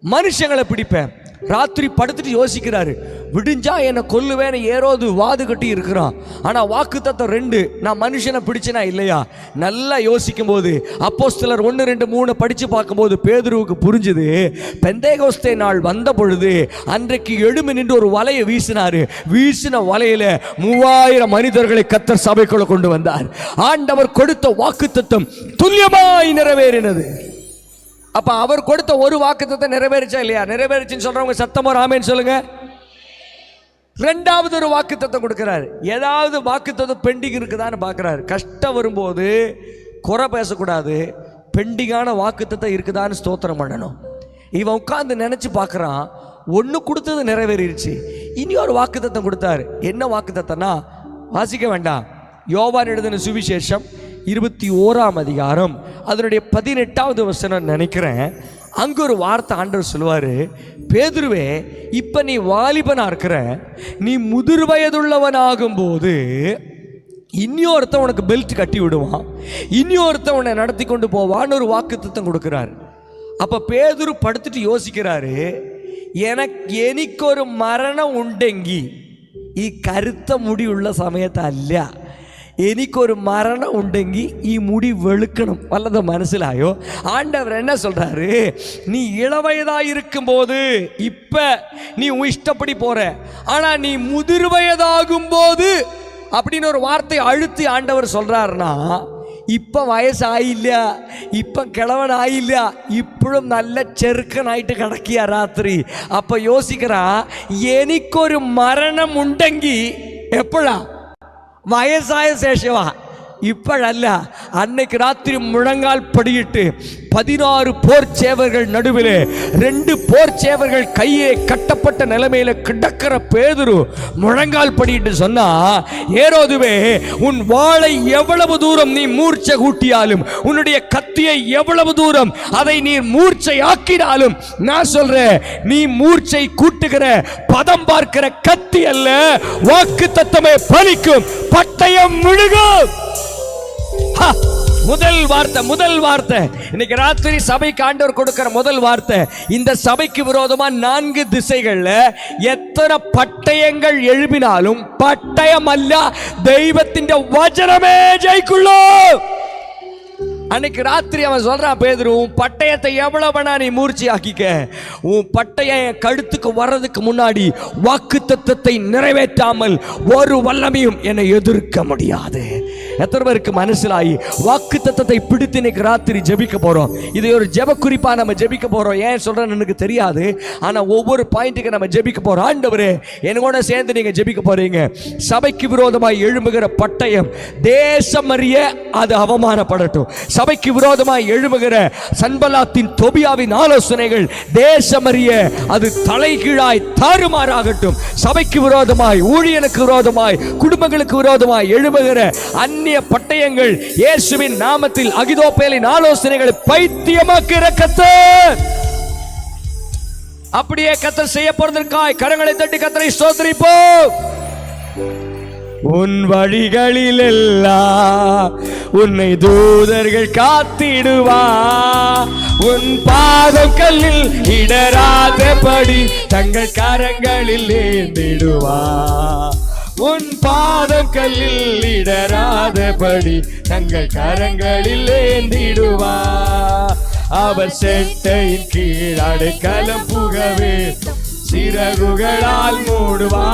மனுஷங்களை பிடிப்ப. ராத்திரி படுத்துட்டு யோசிக்கிறாரு, விடிஞ்சா என்னை கொல்லுவேன்னு ஏரோது வாது கட்டி இருக்கிறான். ஆனால் வாக்குத்தத்தம் 2, நான் மனுஷனை பிடிச்சனா இல்லையா? நல்லா யோசிக்கும் போது அப்போஸ்தலர் 1, 2, 3 படித்து பார்க்கும்போது பேதுருவுக்கு புரிஞ்சுது. பெந்தேகோஸ்தே நாள் வந்த பொழுது அன்றைக்கு எழும்பி நின்று ஒரு வலையை வீசினாரு. வீசின வலையில 3000 மனிதர்களை கர்த்தர் சபைக்குள்ள கொண்டு வந்தார். ஆண்டவர் கொடுத்த வாக்குத்தத்தம் துல்லியமாய் நிறைவேறினது. அப்ப அவர் கொடுத்த ஒரு வாக்குத்தத்தை நிறைவேறிச்சா இல்லையா? நிறைவேறிச்சுன்னு சொல்றவங்க சத்தமா ஆமென் சொல்லுங்க. 2வது ஒரு வாக்குத்தத்தம் கொடுக்கிறாரு. ஏதாவது வாக்குத்தத்தம் பெண்டிங் இருக்குதான்னு பார்க்கிறாரு. கஷ்டம் வரும்போது குறை பேசக்கூடாது. பெண்டிங்கான வாக்குத்தத்தம் இருக்குதான்னு ஸ்தோத்திரம் பண்ணணும். இவன் உட்கார்ந்து நினைச்சு பார்க்கறான், ஒன்று கொடுத்தது நிறைவேறிடுச்சு, இனி ஒரு வாக்குத்தத்தம் கொடுத்தாரு. என்ன வாக்குத்தத்தம்னா, வாசிக்க வேண்டாம், யோவான் எழுதின சுவிசேஷம் 21ஆம் அதிகாரம் அதனுடைய 18வது வசனம் நினைக்கிறேன். அங்கே ஒரு வார்த்தை ஆண்டவர் சொல்லுவார், பேதுருவே, இப்போ நீ வாலிபனா இருக்கிற, நீ முதிர் வயதுள்ளவனாகும்போது இன்னொருத்தன் உனக்கு பெல்ட் கட்டி விடுவான், இன்னொருத்தன் உன்னை நடத்தி கொண்டு போவான்னு ஒரு வாக்குத்தத்தம் கொடுக்குறாரு. அப்போ பேதுரு படுத்துட்டு யோசிக்கிறாரு, എനിക്ക് ഒരു മരണം ഉണ്ടെങ്കിൽ ഈ കരുത്ത മുടി ഉള്ള സമയത്തല്ല, എനിക്കൊരു മരണം ഉണ്ടെങ്കിൽ ഈ മുടി വെളുക്കണം. വല്ലത് മനസ്സിലായോ? ஆண்டவர் என்ன சொல்றாரு, நீ இளவயதாக இருக்கும்போது இப்ப நீ உன் இஷ்டப்படி போற, ஆனா நீ முதிர் வயதாகும் போது அப்படின்னு ஒரு வார்த்தை அழுத்தி ஆண்டவர் சொல்றாருன்னா, ഇപ്പം വയസ്സായില്ല, ഇപ്പം കിളവനായില്ല, ഇപ്പോഴും നല്ല ചെറുക്കനായിട്ട് കിടക്കിയ രാത്രി. അപ്പൊ യോസിക്കറാ, എനിക്കൊരു മരണം ഉണ്ടെങ്കിൽ എപ്പോഴാ? വയസ്സായ ശേഷമാ, ഇപ്പോഴല്ല. അന്നേക്ക് രാത്രി മുഴങ്കാൽ പടിയിട്ട് 16 போர் சேவர்கள் நடுவில் 2 போர் சேவர்கள் கையை கட்டப்பட்ட நிலைமையில கிடக்கிற பேதுரு முழங்கால் படிட்டு சொன்னா, ஏரோதுவே, உன் வாளை எவ்வளவு தூரம் நீ மூர்ச்சை கூட்டியாலும், உன்னுடைய கத்தியை எவ்வளவு தூரம் அதை நீ மூர்ச்சை ஆக்கினாலும், நான் சொல்றேன், நீ மூர்ச்சை கூட்டுகிற பதம் பார்க்கிற கத்தி அல்ல, வாக்கு தத்தமே பலிக்கும், பட்டயம் முழுகும். முதல் வார்த்தை இன்னைக்கு ராத்திரி சபைக்கு ஆண்டவர் கொடுக்கிற முதல் வார்த்தை, இந்த சபைக்கு விரோதமா 4 திசைகள்ல எத்தனை பட்டயங்கள் எழுப்பினாலும் பட்டயம் அல்ல, தெய்வத்தின் வசனமே ஜெயிக்குள்ளோம். அன்னைக்கு ராத்திரி அவன் சொல்றான், பேதுரு, உன் பட்டயத்தை எவ்வளவு வேணா நீ மூர்ச்சி ஆக்கிக்க, உன் பட்டயம் கழுத்துக்கு வர்றதுக்கு முன்னாடி வாக்குத்தத்தத்தை நிறைவேற்றாமல் ஒரு வல்லமையும் என்னை எதிர்க்க முடியாது. எத்தனை பேருக்கு மனசிலாயி வாக்குத்தத்தத்தை பிடித்து இன்னைக்கு ராத்திரி ஜெபிக்க போறோம். இதை ஒரு ஜெப குறிப்பா நம்ம ஜெபிக்க போறோம். ஏன் சொல்றேன்னு எனக்கு தெரியாது, ஆனா ஒவ்வொரு பாயிண்ட்டுக்கு நம்ம ஜெபிக்க போறோம். ஆண்டவரே, என்னோட சேர்ந்து நீங்க ஜெபிக்க போறீங்க. சபைக்கு விரோதமாய் எழும்புகிற பட்டயம் தேசம் அறிய அது அவமானப்படட்டும். சபைக்கு விரோதமாய் எழும்புகிற சன்பலாத்தின் தொபியாவின் ஆலோசனைகள் தேசமறிய அது தலைகீழாய் தாறுமாறாகட்டும். சபைக்கு விரோதமாய், ஊழியனுக்கு விரோதமாய், குடும்பங்களுக்கு விரோதமாய் எழும்புகிற அந்நிய பட்டயங்கள் இயேசுவின் நாமத்தில் அகிதோப்பேலின் ஆலோசனைகளை பைத்தியமாக்குகிற கர்த்தர் அப்படியே கர்த்தர் செய்ய போறதற்காய் கரங்களை தட்டி கர்த்தரை ஸ்தோத்திரிப்போம். உன் வழிகளில் எல்லாம் உன்னை தூதர்கள் காத்திடுவா, உன் பாதம் கல்லில் இடராதபடி தங்கள் கரங்களில் ஏந்திடுவா, உன் பாதம் கல்லில் இடராதபடி தங்கள் கரங்களில் ஏந்திடுவா. அவர் செட்டையின் கீழ் அடைக்கலம் புகவே சிறகுகளால் மூடுவா,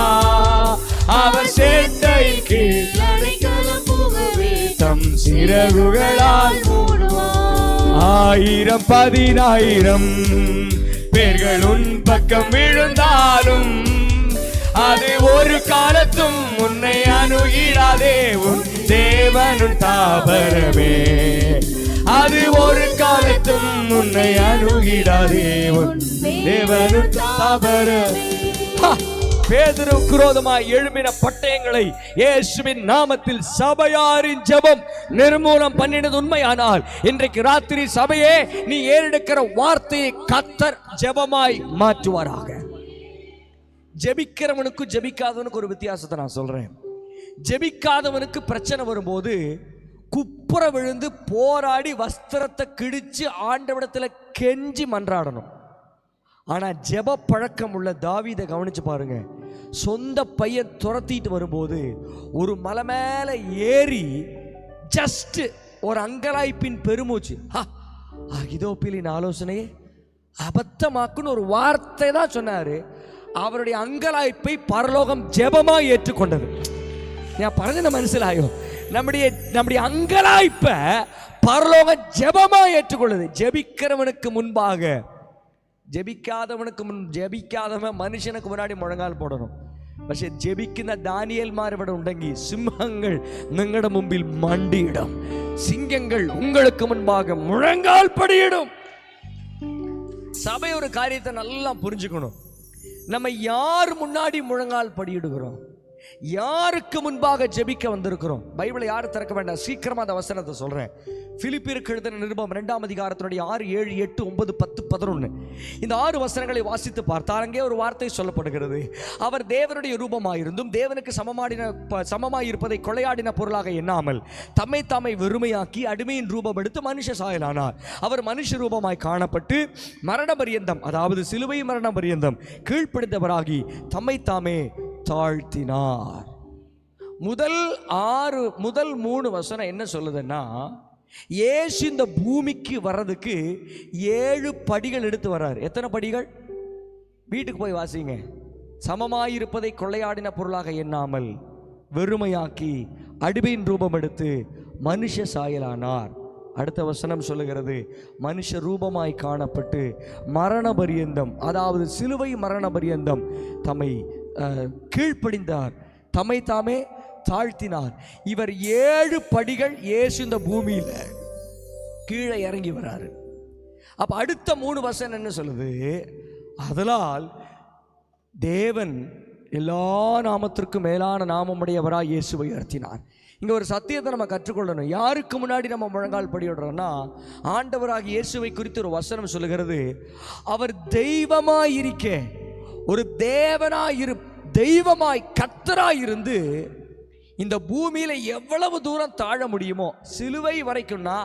அவர் செட்டையின் கீழ் அடைக்கலம் புகவே தம் சிறகுகளால் மூடுவா. 1000 10,000 பேர்கள் உன் பக்கம் விழுந்தாலும் அது ஒரு காலத்தும் உன்னை அணுகிடாதே, உன் தேவனும் தாபரமே, அது ஒரு காலத்தும் உன்னை அணுகிடாதே, உன் தேவனும் தாபரமே. பேதுருக்கு விரோதமாய் எழும்பின பட்டயங்களை இயேசுவின் நாமத்தில் சபையாரின் ஜெபம் நிர்மூலம் பண்ணினது உண்மையானால், இன்றைக்கு ராத்திரி சபையே நீ ஏறெடுக்கிற வார்த்தையை கர்த்தர் ஜெபமாய் மாற்றுவாராக. ஜெபிக்கிறவனுக்கு ஜெபிக்காதவனுக்கு ஒரு வித்தியாசத்தை நான் சொல்றேன். ஜெபிக்காதவனுக்கு பிரச்சனை வரும்போது குப்புற விழுந்து போராடி வஸ்திரத்தை கிழிச்சு ஆண்டவரிடத்துல கெஞ்சி மன்றாடணும். ஆனா ஜெப பழக்கம் உள்ள தாவீதை கவனிச்சு பாருங்க. சொந்த பையன் துரத்திட்டு வரும்போது ஒரு மலை மேல ஏறி ஜஸ்ட் ஒரு அங்கலாய்ப்பின் பெருமூச்சு, அகிதோப்பிலின் ஆலோசனையே அபத்தமாக்குன்னு ஒரு வார்த்தை தான் சொன்னாரு. அவருடைய அங்கலாய்ப்பை பரலோகம் ஜெபமா ஏற்றுக்கொண்டது. நான் പറഞ്ഞ മനസ്സിലായോ? நம்முடைய அங்கலாய்ப்ப பரலோகம் ஜெபமா ஏற்றுக்கொள்ளுது. ஜெபிக்கிறவனுக்கு முன்பாக ജപിക്കാത്തവൻ മനുഷ്യനക്ക് മുന്നാടി മുഴങ്ങാൽ പോടണം. പക്ഷെ ജപിക്കുന്ന ദാനിയേൽമാർ ഇവിടെ ഉണ്ടെങ്കിൽ സിംഹങ്ങൾ നിങ്ങളുടെ മുമ്പിൽ മണ്ടിയിടും, സിംഹങ്ങൾ உங்களுக்கு முன்பாக முழங்கால் படியிடும். சபை ஒரு காரியத்தை நல்லா புரிஞ்சுக்கணும். நம்ம யார் முன்னாடி முழங்கால் படியிடுகிறோம், யாருக்கு முன்பாக ஜெபிக்க வந்திருக்கிறோம். பைபிளை யாரும் திறக்க வேண்டாம், சீக்கிரமா அந்த வசனத்தை சொல்றேன். பிலிப்பியருக்கு எழுதின நிருபம் 2ஆம் அதிகாரத்தினுடைய 6, 7, 8, 9, 10, 11 இந்த 6 வசனங்களை வாசித்து பார்த்தால் அங்கே ஒரு வார்த்தை சொல்லப்படுகிறது. அவர் தேவனுடைய ரூபமாயிருந்தும் தேவனுக்கு சமமாயிருப்பதை கொள்ளையாடின பொருளாக எண்ணாமல் தம்மை தாமை வெறுமையாக்கி அடிமையின் ரூபம் எடுத்து மனுஷ சாயலானார். அவர் மனுஷ ரூபமாய் காணப்பட்டு மரண பரியந்தம், அதாவது சிலுவை மரண பரியந்தம் கீழ்ப்படிந்தவராகி தம்மை தாமே தாழ்த்தினார். முதல் 3 வசனம் என்ன சொல்லுதுன்னா, இயேசு இந்த பூமிக்கு வர்றதுக்கு 7 படிகள் எடுத்து வர்றார். எத்தனை படிகள்? வீட்டுக்கு போய் வாசிங்க. சமமாயிருப்பதை கொள்ளையாடின பொருளாக எண்ணாமல் வெறுமையாக்கி அடிமையின் ரூபம் எடுத்து மனுஷ சாயலானார். அடுத்த வசனம் சொல்லுகிறது, மனுஷ ரூபமாய் காணப்பட்டு மரண பரியந்தம், அதாவது சிலுவை மரண பரியந்தம் தம்மை கீழ்ப்படிந்தார், தம்மை தாமே தாழ்த்தினார். இவர் 7 படிகள் இயேசு இந்த பூமியில கீழே இறங்கி வராரு. அப்ப அடுத்த 3 வசனம் என்ன சொல்லுது? அதனால் தேவன் எல்லா நாமத்திற்கும் மேலான நாமமுடையவராய் இயேசுவை உயர்த்தினார். இங்க ஒரு சத்தியத்தை நம்ம கற்றுக்கொள்ளணும். யாருக்கு முன்னாடி நம்ம முழங்கால் படியிடுறோம்னா, ஆண்டவராகிய இயேசுவை குறித்து ஒரு வசனம் சொல்லுகிறது, அவர் தெய்வமாயிருக்க, ஒரு தெய்வமாய் கர்த்தராயிருந்து இந்த பூமியில எவ்வளவு தூரம் தாழ முடியுமோ சிலுவை வரைக்கும்னா,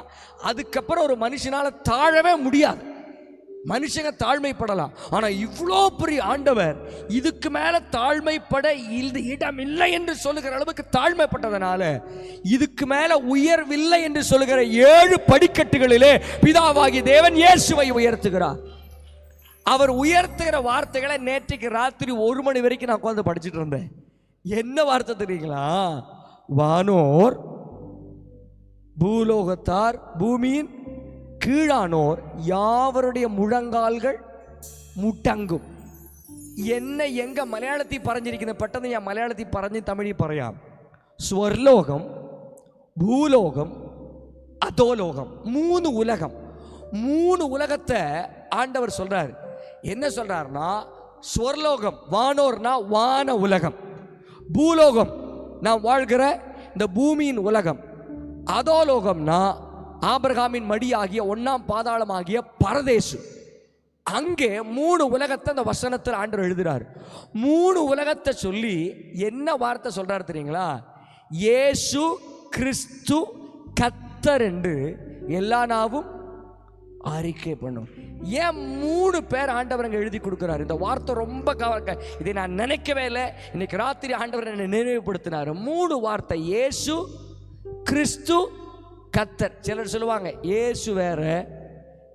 அதுக்கப்புறம் ஒரு மனுஷனால தாழவே முடியாது. மனுஷங்க தாழ்மைப்படலாம், ஆனா இவ்வளோ பெரிய ஆண்டவர் இதுக்கு மேல தாழ்மைப்பட இடம் இல்லை என்று சொல்லுகிற அளவுக்கு தாழ்மைப்பட்டதனால இதுக்கு மேல உயர்வில்லை என்று சொல்லுகிற 7 படிக்கட்டுகளிலே பிதாவாகிய தேவன் இயேசுவை உயர்த்துகிறார். அவர் உயர்த்துகிற வார்த்தைகளை நேற்றைக்கு ராத்திரி 1 மணி வரைக்கும் நான் உட்கார்ந்து படிச்சுட்டு இருந்தேன். என்ன வார்த்தை தெரியுங்களா? வானோர் பூலோகத்தார் பூமியின் கீழானோர் யாவருடைய முழங்கால்கள் മുട്ടങ്കും. എന്നെ എങ്ക മലയാളത്തിൽ പറഞ്ഞിരിക്കുന്നത് പെട്ടെന്ന് ഞാൻ മലയാളത്തിൽ പറഞ്ഞ് തമിഴിൽ പറയാം. സ്വർലോകം, ഭൂലോകം, അധോലോകം, 3 உலகம். 3 உலகத்தை ஆண்டவர் சொல்றார். என்ன சொல்றாருன்னா, ஸ்வர்லோகம் வானோர்னா வான உலகம், பூலோகம் நான் வாழ்கிற இந்த பூமியின் உலகம், அதோலோகம்னா ஆபிரகாமின் மடியாகிய 1ஆம் பாதாளமாகிய பரதேசு. அங்கே 3 உலகத்தை அந்த வசனத்தில் ஆண்டவர் எழுதுறார். 3 உலகத்தை சொல்லி என்ன வார்த்தை சொல்றாரு தெரியுங்களா? இயேசு கிறிஸ்து கர்த்தர் என்று எல்லா நாவும் அறிக்கை பண்ணும். ஏன் 3 பேர் ஆண்டவர் அங்கே எழுதி கொடுக்கிறார்? இந்த வார்த்தை ரொம்ப இதை நான் நினைக்கவே இல்லை. இன்னைக்கு ராத்திரி ஆண்டவர் என்னை நினைவுபடுத்தினார். 3 வார்த்தை, இயேசு கிறிஸ்து கர்த்தர். சிலர் சொல்லுவாங்க இயேசு வேற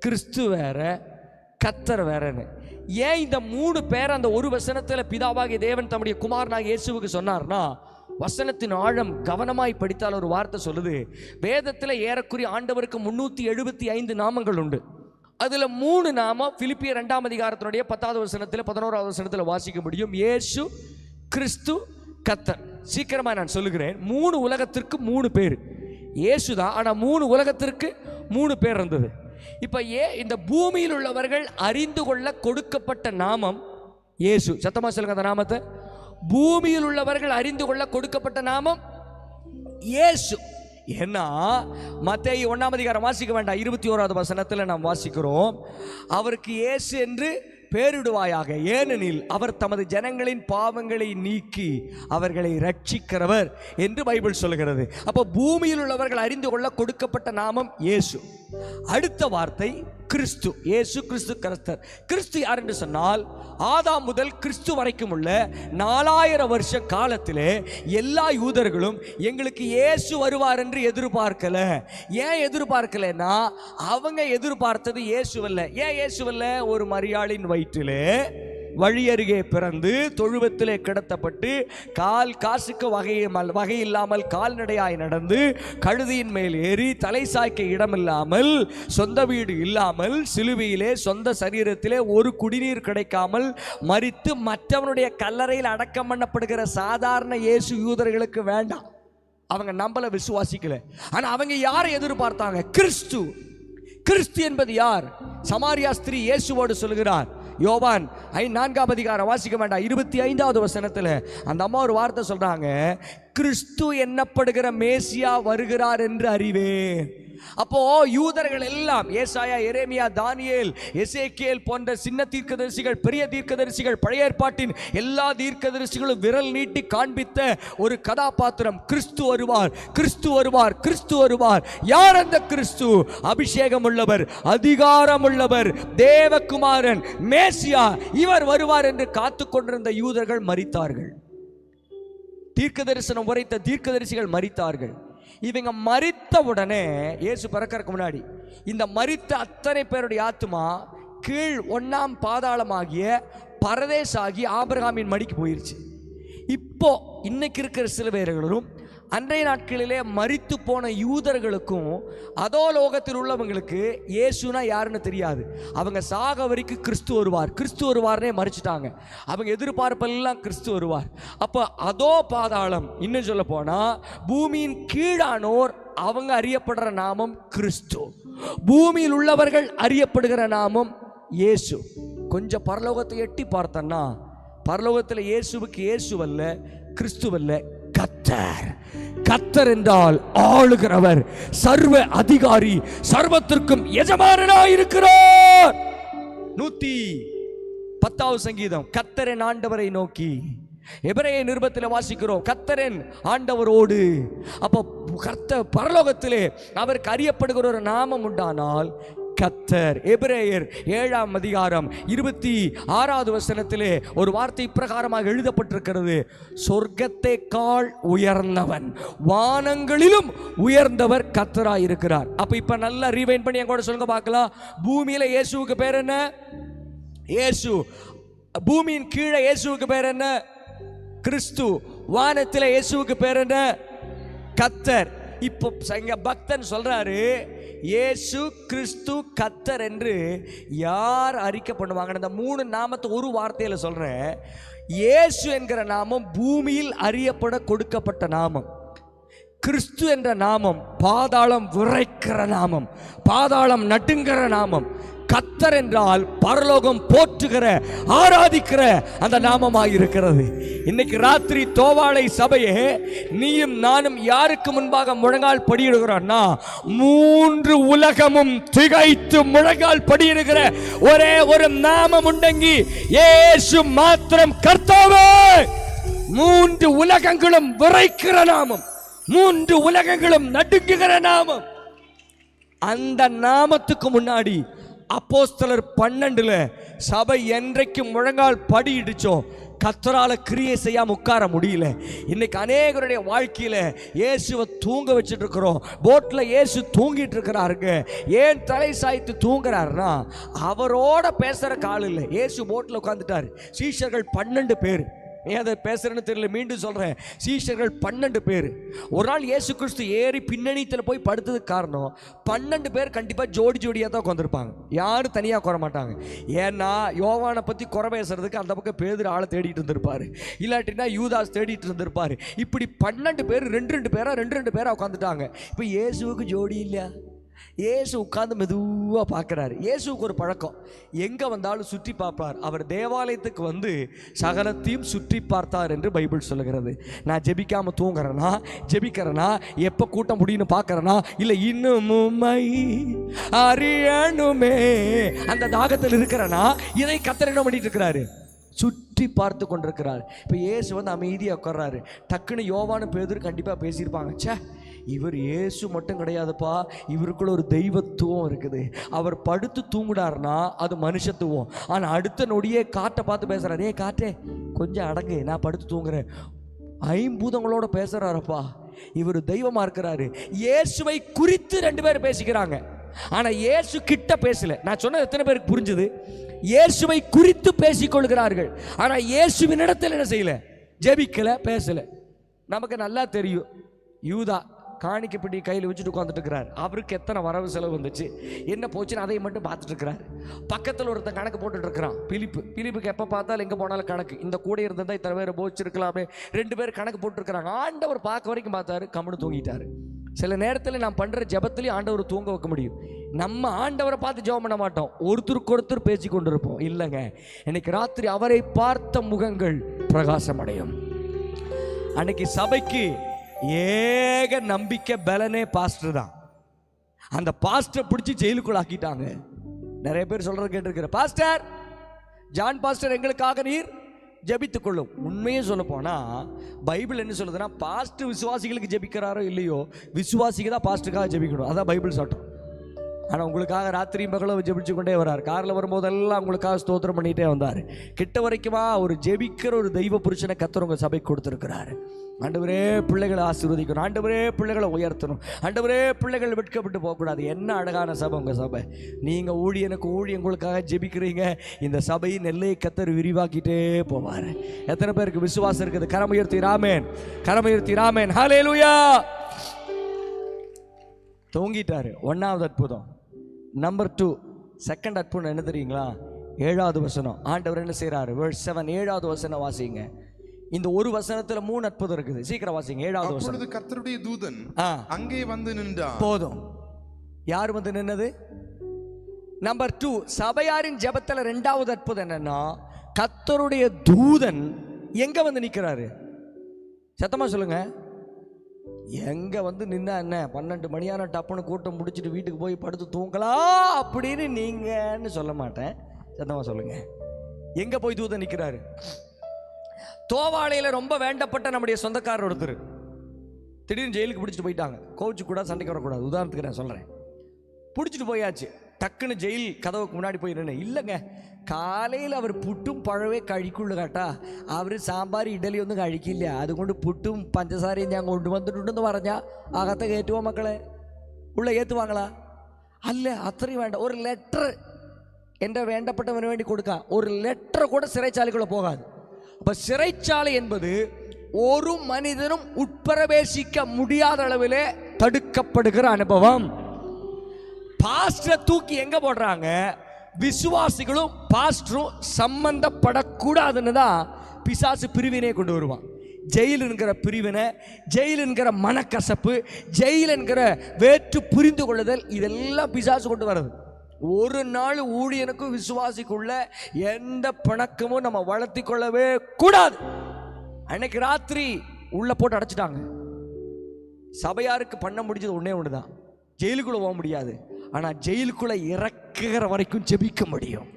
கிறிஸ்து வேற கர்த்தர் வேறன்னு. ஏன் இந்த 3 பேர் அந்த ஒரு வசனத்தில் பிதாவாகிய தேவன் தம்முடைய குமாரனாகிய இயேசுவுக்கு சொன்னார்னா, வசனத்தின் ஆழம் கவனமாய் படித்தால் ஒரு வார்த்தை சொல்லுது. வேதத்தில் ஏறக்குறைய ஆண்டவருக்கு 375 நாமங்கள் உண்டு. அதில் 3 நாமம் பிலிப்பியர் 2ஆம் அதிகாரத்தினுடைய 10வது வசனத்தில் 11வது வசனத்தில் வாசிக்க முடியும். இயேசு கிறிஸ்து கர்த்தர். சீக்கிரமாக நான் சொல்லுகிறேன். 3 உலகத்திற்கு 3 பேர் இயேசு தான், ஆனால் 3 உலகத்திற்கு 3 பேர் இருந்தது. இப்போ இந்த பூமியில் உள்ளவர்கள் அறிந்து கொள்ள கொடுக்கப்பட்ட நாமம் இயேசு. சத்தமா சொல்லுங்க அந்த நாமத்தை. பூமியில் உள்ளவர்கள் அறிந்து கொள்ள கொடுக்கப்பட்ட நாமம் இயேசு. ஏன்னா மத்தேயு 1ஆம் அதிகாரம் வாசிக்க வேண்டாம், 21வது வசனத்தில் நாம் வாசிக்கிறோம், அவருக்கு இயேசு என்று பேரிடுவாயாக, ஏனெனில் அவர் தமது ஜனங்களின் பாவங்களை நீக்கி அவர்களை ரட்சிக்கிறவர் என்று பைபிள் சொல்கிறது. அப்போ பூமியில் உள்ளவர்கள் அறிந்து கொள்ள கொடுக்கப்பட்ட நாமம் இயேசு. அடுத்த வார்த்தை கிறிஸ்து. இயேசு கிறிஸ்து கர்த்தர். கிறிஸ்து யார் என்று சொன்னால், ஆதாம் முதல் கிறிஸ்து வரைக்கும் உள்ள 4000 வருஷ காலத்திலே எல்லா யூதர்களும் எங்களுக்கு இயேசு வருவார் என்று எதிர்பார்க்கல. ஏன் எதிர்பார்க்கலன்னா, அவங்க எதிர்பார்த்தது இயேசுவல்ல. ஏன் இயேசுவல்ல? ஒரு மரியாளின் வயிற்றிலே வழி அருகே பிறந்து தொழுவத்திலே கிடத்தப்பட்டு காசுக்கு வகையில்லாமல் கால்நடையாய் நடந்து கழுதியின் மேல் ஏறி தலை சாய்க்க இடமில்லாமல் சொந்த வீடு இல்லாமல் சிலுவையிலே சொந்த சரீரத்திலே ஒரு குடிநீர் கிடைக்காமல் மரித்து மற்றவனுடைய கல்லறையில் அடக்கம் பண்ணப்படுகிற சாதாரண இயேசு யூதர்களுக்கு வேண்டாம். அவங்க நம்பல, விசுவாசிக்கல. ஆனா அவங்க யாரை எதிர்பார்த்தாங்க? கிறிஸ்து. கிறிஸ்து என்பது யார்? சமாரியா ஸ்திரீ இயேசுவோடு சொல்கிறார். யோவான் 4ஆம் அதிகாரம் வாசிக்க வேண்டாம், 25வது வசனத்தில் அந்த அம்மா ஒரு வார்த்தை சொல்றாங்க, கிறிஸ்து என்னப்படுகிற மேசியா வருகிறார் என்று அறிவேன். அப்போ யூதர்கள் எல்லாம் ஏசாயா, எரேமியா, தானியேல், எசேக்கியேல் போன்ற சின்ன தீர்க்கதரிசிகள், பெரிய தீர்க்கதரிசிகள், பழைய ஏற்பாட்டின் எல்லா தீர்க்கதரிசிகளும் விரல் நீட்டி காண்பித்த ஒரு கதாபாத்திரம், கிறிஸ்து வருவார், கிறிஸ்து வருவார், கிறிஸ்து வருவார். யார் அந்த கிறிஸ்து? அபிஷேகம் உள்ளவர், அதிகாரம் உள்ளவர், தேவகுமாரன், மேசியா, இவர் வருவார் என்று காத்து கொண்டிருந்த யூதர்கள் மரித்தார்கள். தீர்க்க தரிசனம் உரைத்த தீர்க்கதரிசிகள் மரித்தார்கள். இவங்க மரித்த உடனே, இயேசு பிறக்கறதுக்கு முன்னாடி, இந்த மரித்த அத்தனை பேருடைய ஆத்மா கீழ் 1ஆம் பாதாளமாகிய பரதேசாகி ஆபிரகாமின் மடிக்கு போயிருச்சு. இப்போ இன்னைக்கு இருக்கிற சில பேர்களும் அன்றைய நாட்களிலே மரித்து போன யூதர்களுக்கும் அதோ லோகத்தில் உள்ளவங்களுக்கு இயேசுனா யாருன்னு தெரியாது. அவங்க சாக வரைக்கும் கிறிஸ்து வருவார், கிறிஸ்து வருவார்னே மறிச்சிட்டாங்க. அவங்க எதிர்பார்ப்பெல்லாம் கிறிஸ்து வருவார். அப்போ அதோ பாதாளம், இன்னும் சொல்ல போனா பூமியின் கீழானோர் அவங்க அறியப்படுற நாமம் கிறிஸ்து. பூமியில் உள்ளவர்கள் அறியப்படுகிற நாமம் இயேசு. கொஞ்சம் பரலோகத்தை எட்டி பார்த்தோன்னா, பரலோகத்தில் இயேசுவுக்கு இயேசுவல்ல, கிறிஸ்துவல்ல, கர்த்தர். கர்த்தர் என்றால் ஆளுகிறவர், சர்வ அதிகாரி, சர்வத்திற்கும் எஜமானனாய் இருக்கிறார். 110வது சங்கீதம், கர்த்தரின் ஆண்டவரை நோக்கி. எபிரேய நிருபத்தில் வாசிக்கிறோம், கர்த்தரின் ஆண்டவரோடு. அப்போ கர்த்தர் பரலோகத்திலே அவருக்கு அறியப்படுகிற ஒரு நாமம் உண்டானால் கர்த்தர். எபிரேயர் 7ஆம் அதிகாரம் 26வது வசனத்திலே ஒரு வார்த்தை பிரகாரமாக எழுதப்பட்டிருக்கிறது, சொர்க்கத்தை கால் உயர்ந்தவன், வானங்களிலும் உயர்ந்தவர் கர்த்தராய் இருக்கிறார். அப்ப இப்ப நல்லா ரீவைண்ட் பண்ணி என் கூட சொல்லுங்க பார்க்கலாம். பூமியில இயேசுவுக்கு பேர் என்ன? இயேசு. பூமியின் கீழே இயேசுவுக்கு பேர் என்ன? கிறிஸ்து. வானத்தில் இயேசுவுக்கு பேர் என்ன? கர்த்தர். இப்போ பக்தன் சொல்றாரு, இயேசு கிறிஸ்து கர்த்தர் என்று யார் அறிக்கை பண்ணுவாங்க? இந்த 3 நாமத்தை ஒரு வார்த்தையில் சொல்றேன். இயேசு என்கிற நாமம் பூமியில் அறியப்பட கொடுக்கப்பட்ட நாமம். கிறிஸ்து என்ற நாமம் பாதாளம் விரைக்கிற நாமம், பாதாளம் நடுங்கிற நாமம். கர்த்தர் என்றால் பரலோகம் போற்றுகிற, ஆராதிக்கிற அந்த நாமமாக இருக்கிறது. இன்னைக்கு ராத்திரி தோவாளை சபையே, நீயும் நானும் யாருக்கு முன்பாக முழங்கால் படியிடுகிறோம்னா, 3 உலகமும் திகைத்து முழங்கால் படியிடுகிற ஒரே ஒரு நாமம் உண்டங்கி, இயேசு மாத்திரம் கர்த்தாவே. 3 உலகங்களும் விரைக்கிற நாமம், 3 உலகங்களும் நடுங்குகிற நாமம். அந்த நாமத்துக்கு முன்னாடி அப்போஸ்தலர் 12ல் சபை என்றைக்கு முழங்கால் படியிடுச்சோ, கர்த்தரால கிரியை செய்யாம உட்கார முடியல. இன்னைக்கு அநேகருடைய வாழ்க்கையில இயேசுவை தூங்க வச்சுட்டு இருக்கிறோம். போட்ல இயேசு தூங்கிட்டு இருக்கிறாருங்க. ஏன் தலை சாய்த்து தூங்குறாருன்னா, அவரோட பேசுற கால் இல்லை. இயேசு போட்ல உட்காந்துட்டாரு. சீஷர்கள் 12 பேர். ஏன் அதை பேசுறேன்னு தெரியல, மீண்டும் சொல்றேன். சீஷர்கள் 12 பேர். ஒரு நாள் இயேசு கிறிஸ்து ஏறி பின்னணித்தில் போய் படுத்ததுக்கு காரணம், 12 பேர் கண்டிப்பாக ஜோடி ஜோடியாக தான் உட்காந்துருப்பாங்க, யாரும் தனியாக குற மாட்டாங்க. ஏன்னா யோவானை பற்றி குறை பேசுறதுக்கு அந்த பக்கம் பேதுரு ஆளை தேடிட்டு இருந்திருப்பாரு, இல்லாட்டினா யூதாஸ் தேடிட்டு இருந்திருப்பாரு. இப்படி 12 பேர் 2 பேரா உட்காந்துட்டாங்க. இப்போ இயேசுவுக்கு ஜோடி இல்லையா? இயேசு உட்கார்ந்து மெதுவாக பார்க்குறாரு. இயேசுக்கு ஒரு பழக்கம், எங்கே வந்தாலும் சுற்றி பார்ப்பார். அவர் தேவாலயத்துக்கு வந்து சகலத்தையும் சுற்றி பார்த்தார் என்று பைபிள் சொல்லுகிறது. நான் ஜெபிக்காமல் தூங்குறேனா, ஜெபிக்கிறேனா, எப்போ கூட்டம் முடியும்னு பார்க்குறேனா, இல்லை இன்னும் அறியணுமே அந்த தாகத்தில் இருக்கிறேனா, இதை கர்த்தர் என்ன பண்ணிட்டு இருக்கிறாரு? சுற்றி பார்த்து கொண்டிருக்கிறார். இப்போ இயேசு வந்து அமைதியாக உட்கார்றாரு. டக்குன்னு யோவானு பேதுரு கண்டிப்பாக பேசியிருப்பாங்க, சே இவர் இயேசு மட்டும் கிடையாதுப்பா, இவருக்குள்ள ஒரு தெய்வத்துவம் இருக்குது. அவர் படுத்து தூங்குடாருன்னா அது மனுஷத்துவம். ஆனால் அடுத்த நொடியே காற்றை பார்த்து பேசுகிறார், காற்றே கொஞ்சம் அடங்கு, நான் படுத்து தூங்குறேன். ஐம்பூதங்களோட பேசுகிறாரப்பா, இவர் தெய்வமா இருக்கிறாரு. இயேசுவை குறித்து 2 பேர் பேசிக்கிறாங்க, ஆனால் இயேசு கிட்ட பேசல. நான் சொன்னது எத்தனை பேருக்கு புரிஞ்சுது? இயேசுவை குறித்து பேசிக்கொள்கிறார்கள், ஆனால் இயேசுவின் இடத்துல என்ன செய்யல? ஜெபிக்கல, பேசல. நமக்கு நல்லா தெரியும், யூதா காணிக்கப்படி கையில் வச்சுட்டு உட்காந்துட்டு இருக்கிறார். அவருக்கு எத்தனை வரவு செலவு வந்துச்சு, என்ன போச்சுன்னு அதை மட்டும் பார்த்துட்டு இருக்கிறார். பக்கத்தில் ஒருத்தன் கணக்கு போட்டுட்டு இருக்கிறான், பிலிப்புக்கு எப்போ பார்த்தாலும் எங்கே போனாலும் கணக்கு. இந்த கூட இருந்தால் இத்தனை பேர் போச்சிருக்கலாமே. 2 பேர் கணக்கு போட்டுருக்கிறாங்க. ஆண்டவர் பார்க்க வரைக்கும் பார்த்தாரு, கம்முன்னு தூங்கிட்டாரு. சில நேரத்தில் நான் பண்ணுற ஜெபத்திலையும் ஆண்டவர் தூங்க வைக்க முடியும். நம்ம ஆண்டவரை பார்த்து ஜெபம் பண்ண மாட்டோம், ஒருத்தருக்கு ஒருத்தர் பேசி கொண்டு இருப்போம். இல்லைங்க, இன்னைக்கு ராத்திரி அவரை பார்த்த முகங்கள் பிரகாசம் அடையும். அன்னைக்கு சபைக்கு ஏக நம்பிக்கை பலனே பாஸ்டர் தான். அந்த பாஸ்டர் பிடிச்சி ஜெயிலுக்குள்ள ஆக்கிட்டாங்க. நிறைய பேர் சொல்றது கேட்டிருக்கிற, பாஸ்டர் ஜான் பாஸ்டர் எங்களுக்காக நீர் ஜெபித்துக் கொள்ளும். உண்மையே சொல்ல போனா பைபிள் என்ன சொல்லுதுன்னா, பாஸ்டர் விசுவாசிகளுக்கு ஜெபிக்கிறாரோ இல்லையோ, விசுவாசிக்கு தான் பாஸ்டருக்காக ஜெபிக்கணும். அதான் பைபிள் சட்டம். ஆனால் உங்களுக்காக ராத்திரி பகலும் ஜெபிச்சு கொண்டே வர்றார். காரில் வரும்போதெல்லாம் உங்களுக்காக ஸ்தோத்திரம் பண்ணிகிட்டே வந்தார். கிட்ட வரைக்குமா ஒரு ஜெபிக்கிற ஒரு தெய்வ புருஷனை கர்த்தர் உங்கள் சபைக்கு கொடுத்துருக்கிறாரு. ஆண்டவரே பிள்ளைகளை ஆசீர்வதிக்கணும், ஆண்டவரே பிள்ளைகளை உயர்த்தணும், ஆண்டவரே பிள்ளைகள் வெட்கப்பட்டு போகக்கூடாது. என்ன அழகான சபை உங்கள் சபை. நீங்கள் ஊழியனுக்கு உங்களுக்காக ஜெபிக்கிறீங்க. இந்த சபையின் எல்லையை கர்த்தர் விரிவாக்கிட்டே போவார். எத்தனை பேருக்கு விசுவாசம் இருக்குது? கரமுயர்த்தி ராமேன், கரமுயர்த்தி ராமேன். ஹல்லேலூயா. தூங்கிட்டாரு. 1வது அற்புதம். நம்பர் 2, செகண்ட் அற்புதம் என்ன தெரியுங்களா? 7வது வசனம். ஆண்டவர் என்ன செய்யறாரு? verse 7, 7வது வசனம் வாசிங்க. இந்த ஒரு வசனத்துல 3 அற்புதம் இருக்குது. சீக்கிரம் வாசிங்க. 7வது வசனம். அப்பொழுது கர்த்தருடைய தூதன் அங்கே வந்து நின்றார். போதும். யார் வந்து நின்னது? நம்பர் 2, சபையாரின் ஜெபத்துல 2வது அற்புதம் என்னன்னா, கர்த்தருடைய தூதன் எங்க வந்து நிக்கிறாரு? சத்தமா சொல்லுங்க. எங்க வந்து நின்னா என்ன? 12 மணியான டப்புன்னு கூட்டம் முடிச்சுட்டு வீட்டுக்கு போய் படுத்து தூங்கலாம் அப்படின்னு நீங்கன்னு சொல்ல மாட்டேன். சத்தமா சொல்லுங்க. எங்க போய் தூதன் நிக்கிறாரு? தோவாளையில ரொம்ப வேண்டப்பட்ட நம்முடைய சொந்தக்காரர் ஒருத்தர் திடீர்னு ஜெயிலுக்கு பிடிச்சிட்டு போயிட்டாங்க. கோவிச்சு கூட சண்டைக்கு வரக்கூடாது, உதாரணத்துக்கு நான் சொல்றேன். பிடிச்சிட்டு போயாச்சு. டக்குன்னு ஜெயில் கதவுக்கு முன்னாடி போய் நின்று, இல்லைங்க കാലയിൽ അവർ പുട്ടും പഴവേ കഴിക്കുള്ളൂ കേട്ടാ, അവർ സാമ്പാർ ഇഡലി ഒന്നും കഴിക്കില്ല, അതുകൊണ്ട് പുട്ടും പഞ്ചസാരയും ഞാൻ കൊണ്ടുവന്നിട്ടുണ്ടെന്ന് പറഞ്ഞാൽ അകത്തെ കയറ്റുമോ മക്കളെ? ഉള്ള ഏറ്റുവാങ്ങളാ? അല്ല, അത്രയും വേണ്ട. ഒരു ലെറ്റർ എൻ്റെ വേണ്ടപ്പെട്ടവന് വേണ്ടി കൊടുക്കുക. ഒരു ലെറ്റർ கூட சிறைச்சாலைக்குள்ள போகாது. அப்போ சிறைச்சாலை என்பது ஒரு மனிதனும் உட்பிரவேசிக்க முடியாத அளவிலே தடுக்கப்படுகிற அனுபவம். பாஸ்டரை தூக்கி எங்க போடுறாங்க? விசுவாசிகளும் பாஸ்டரும் சம்பந்தப்படக்கூடாதுன்னு தான் பிசாசு பிரிவினை கொண்டு வருவான். ஜெயில் என்கிற பிரிவினை, ஜெயில் என்கிற மனக்கசப்பு, ஜெயில் என்கிற வேற்று புரிந்து கொள்ளுதல், இதெல்லாம் பிசாசு கொண்டு வர்றது. ஒரு நாள் ஊழியனுக்கும் விசுவாசிக்குள்ள எந்த பிணக்கமும் நம்ம வளர்த்தி கொள்ளவே கூடாது. அன்னைக்கு ராத்திரி உள்ள போட்டு அடைச்சிட்டாங்க. சபையாருக்கு பண்ண முடிஞ்சது ஒன்னே ஒண்ணுதான், ஜெயிலுக்குள்ள போக முடியாது, ஆனா ஜெயிலுக்குள்ள இறக்குகிற வரைக்கும் ஜெபிக்க முடியும்.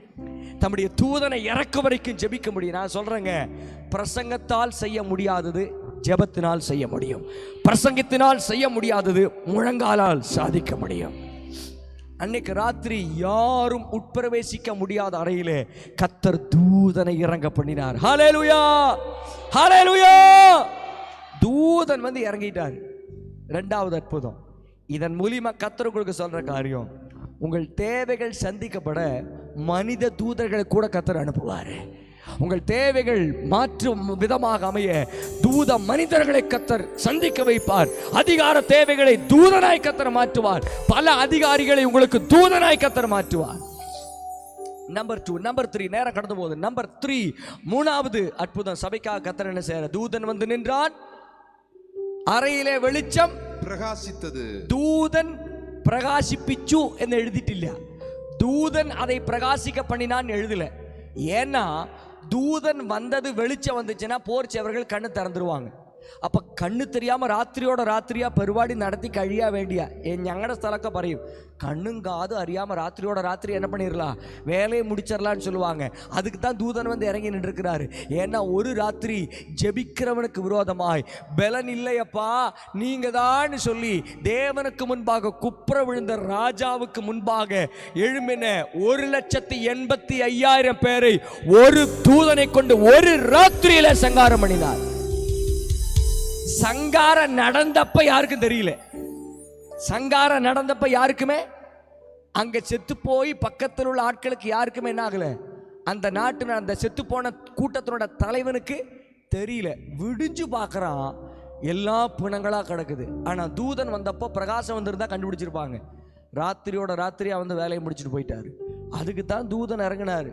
தம்முடைய தூதனை இறக்க வரைக்கும் ஜெபிக்க முடியும். நான் சொல்றேங்க, பிரசங்கத்தால் செய்ய முடியாதது ஜெபத்தினால் செய்ய முடியும். பிரசங்கத்தினால் செய்ய முடியாதது முழங்காலால் சாதிக்க முடியும். அன்னைக்கு ராத்திரி யாரும் உட்பிரவேசிக்க முடியாத அறையிலே கர்த்தர் தூதனை இறங்க பண்ணினார். ஹல்லேலூயா, ஹல்லேலூயா. தூதன் வந்து இறங்கிட்டார். இரண்டாவது அற்புதம். இதன் மூலியமா கர்த்தர் உங்களுக்கு சொல்ற காரியம், உங்கள் தேவைகள் சந்திக்கப்பட மனித தூதர்களை கூட கர்த்தர் அனுப்புவார். உங்கள் தேவைகள் மாற்றும் விதமாக அமைய தூத மனிதர்களை கர்த்தர் சந்திக்க வைப்பார். அதிகார தேவைகளை தூதனாய் கர்த்தர் மாற்றுவார். பல அதிகாரிகளை உங்களுக்கு தூதனாய் கர்த்தர் மாற்றுவார். நம்பர் 2, நம்பர் 3, நேரம் கடந்து போகுது. நம்பர் 3, மூணாவது அற்புதம். சபைக்காக கர்த்தர் என்ன செய்யறார்? தூதன் வந்து நின்றான், அறையிலே வெளிச்சம் பிரகாசித்தது. தூதன் பிரகாசிப்பிச்சு என்று எழுதிட்டில்ல, தூதன் அதை பிரகாசிக்க பண்ணினான் எழுதல. ஏன்னா தூதன் வந்தது வெளிச்சம் வந்துச்சுன்னா போர்ச்சவர்கள் கண்ணு திறந்துருவாங்க. അപ്പം കണ്ണ് தெரியாமல் രാത്രിയോടെ രാത്രിയാ പരിപാടി നടത്തി കഴിയാൻ വേണ്ടിയാ. ഞങ്ങളുടെ സ്ഥലമൊക്കെ പറയും, கண்ணும் காது அறியாமல் ராத்திரியோட ராத்திரி என்ன பண்ணிடலாம், வேலையை முடிச்சிடலான்னு சொல்லுவாங்க. அதுக்கு தான் தூதன் வந்து இறங்கி நின்றுருக்கிறாரு. ஏன்னா ஒரு ராத்திரி ஜெபிக்கிறவனுக்கு விரோதமாய் பலன் இல்லையப்பா நீங்க தான் சொல்லி தேவனுக்கு முன்பாக குப்புற விழுந்த ராஜாவுக்கு முன்பாக எழும்பின 1,85,000 பேரை ஒரு தூதனை கொண்டு ஒரு ராத்திரியில சங்காரம் பண்ணினார். சங்காரம் நடந்தப்ப யாருக்கும் தெரியல. சங்காரம் நடந்தப்ப யாருக்குமே, அங்க செத்து போய் பக்கத்தில் உள்ள ஆட்களுக்கு யாருக்குமே என்ன ஆகல, அந்த நாட்டு அந்த செத்து போன கூட்டத்தினோட தலைவனுக்கு தெரியல. விடிஞ்சு பார்க்கறான், எல்லா பிணங்களா கிடக்குது. ஆனா தூதன் வந்தப்போ பிரகாசம் வந்திருந்தா கண்டுபிடிச்சிருப்பாங்க. ராத்திரியோட ராத்திரியா வந்து வேலையை முடிச்சுட்டு போயிட்டாரு. அதுக்கு தான் தூதன் இறங்கினாரு.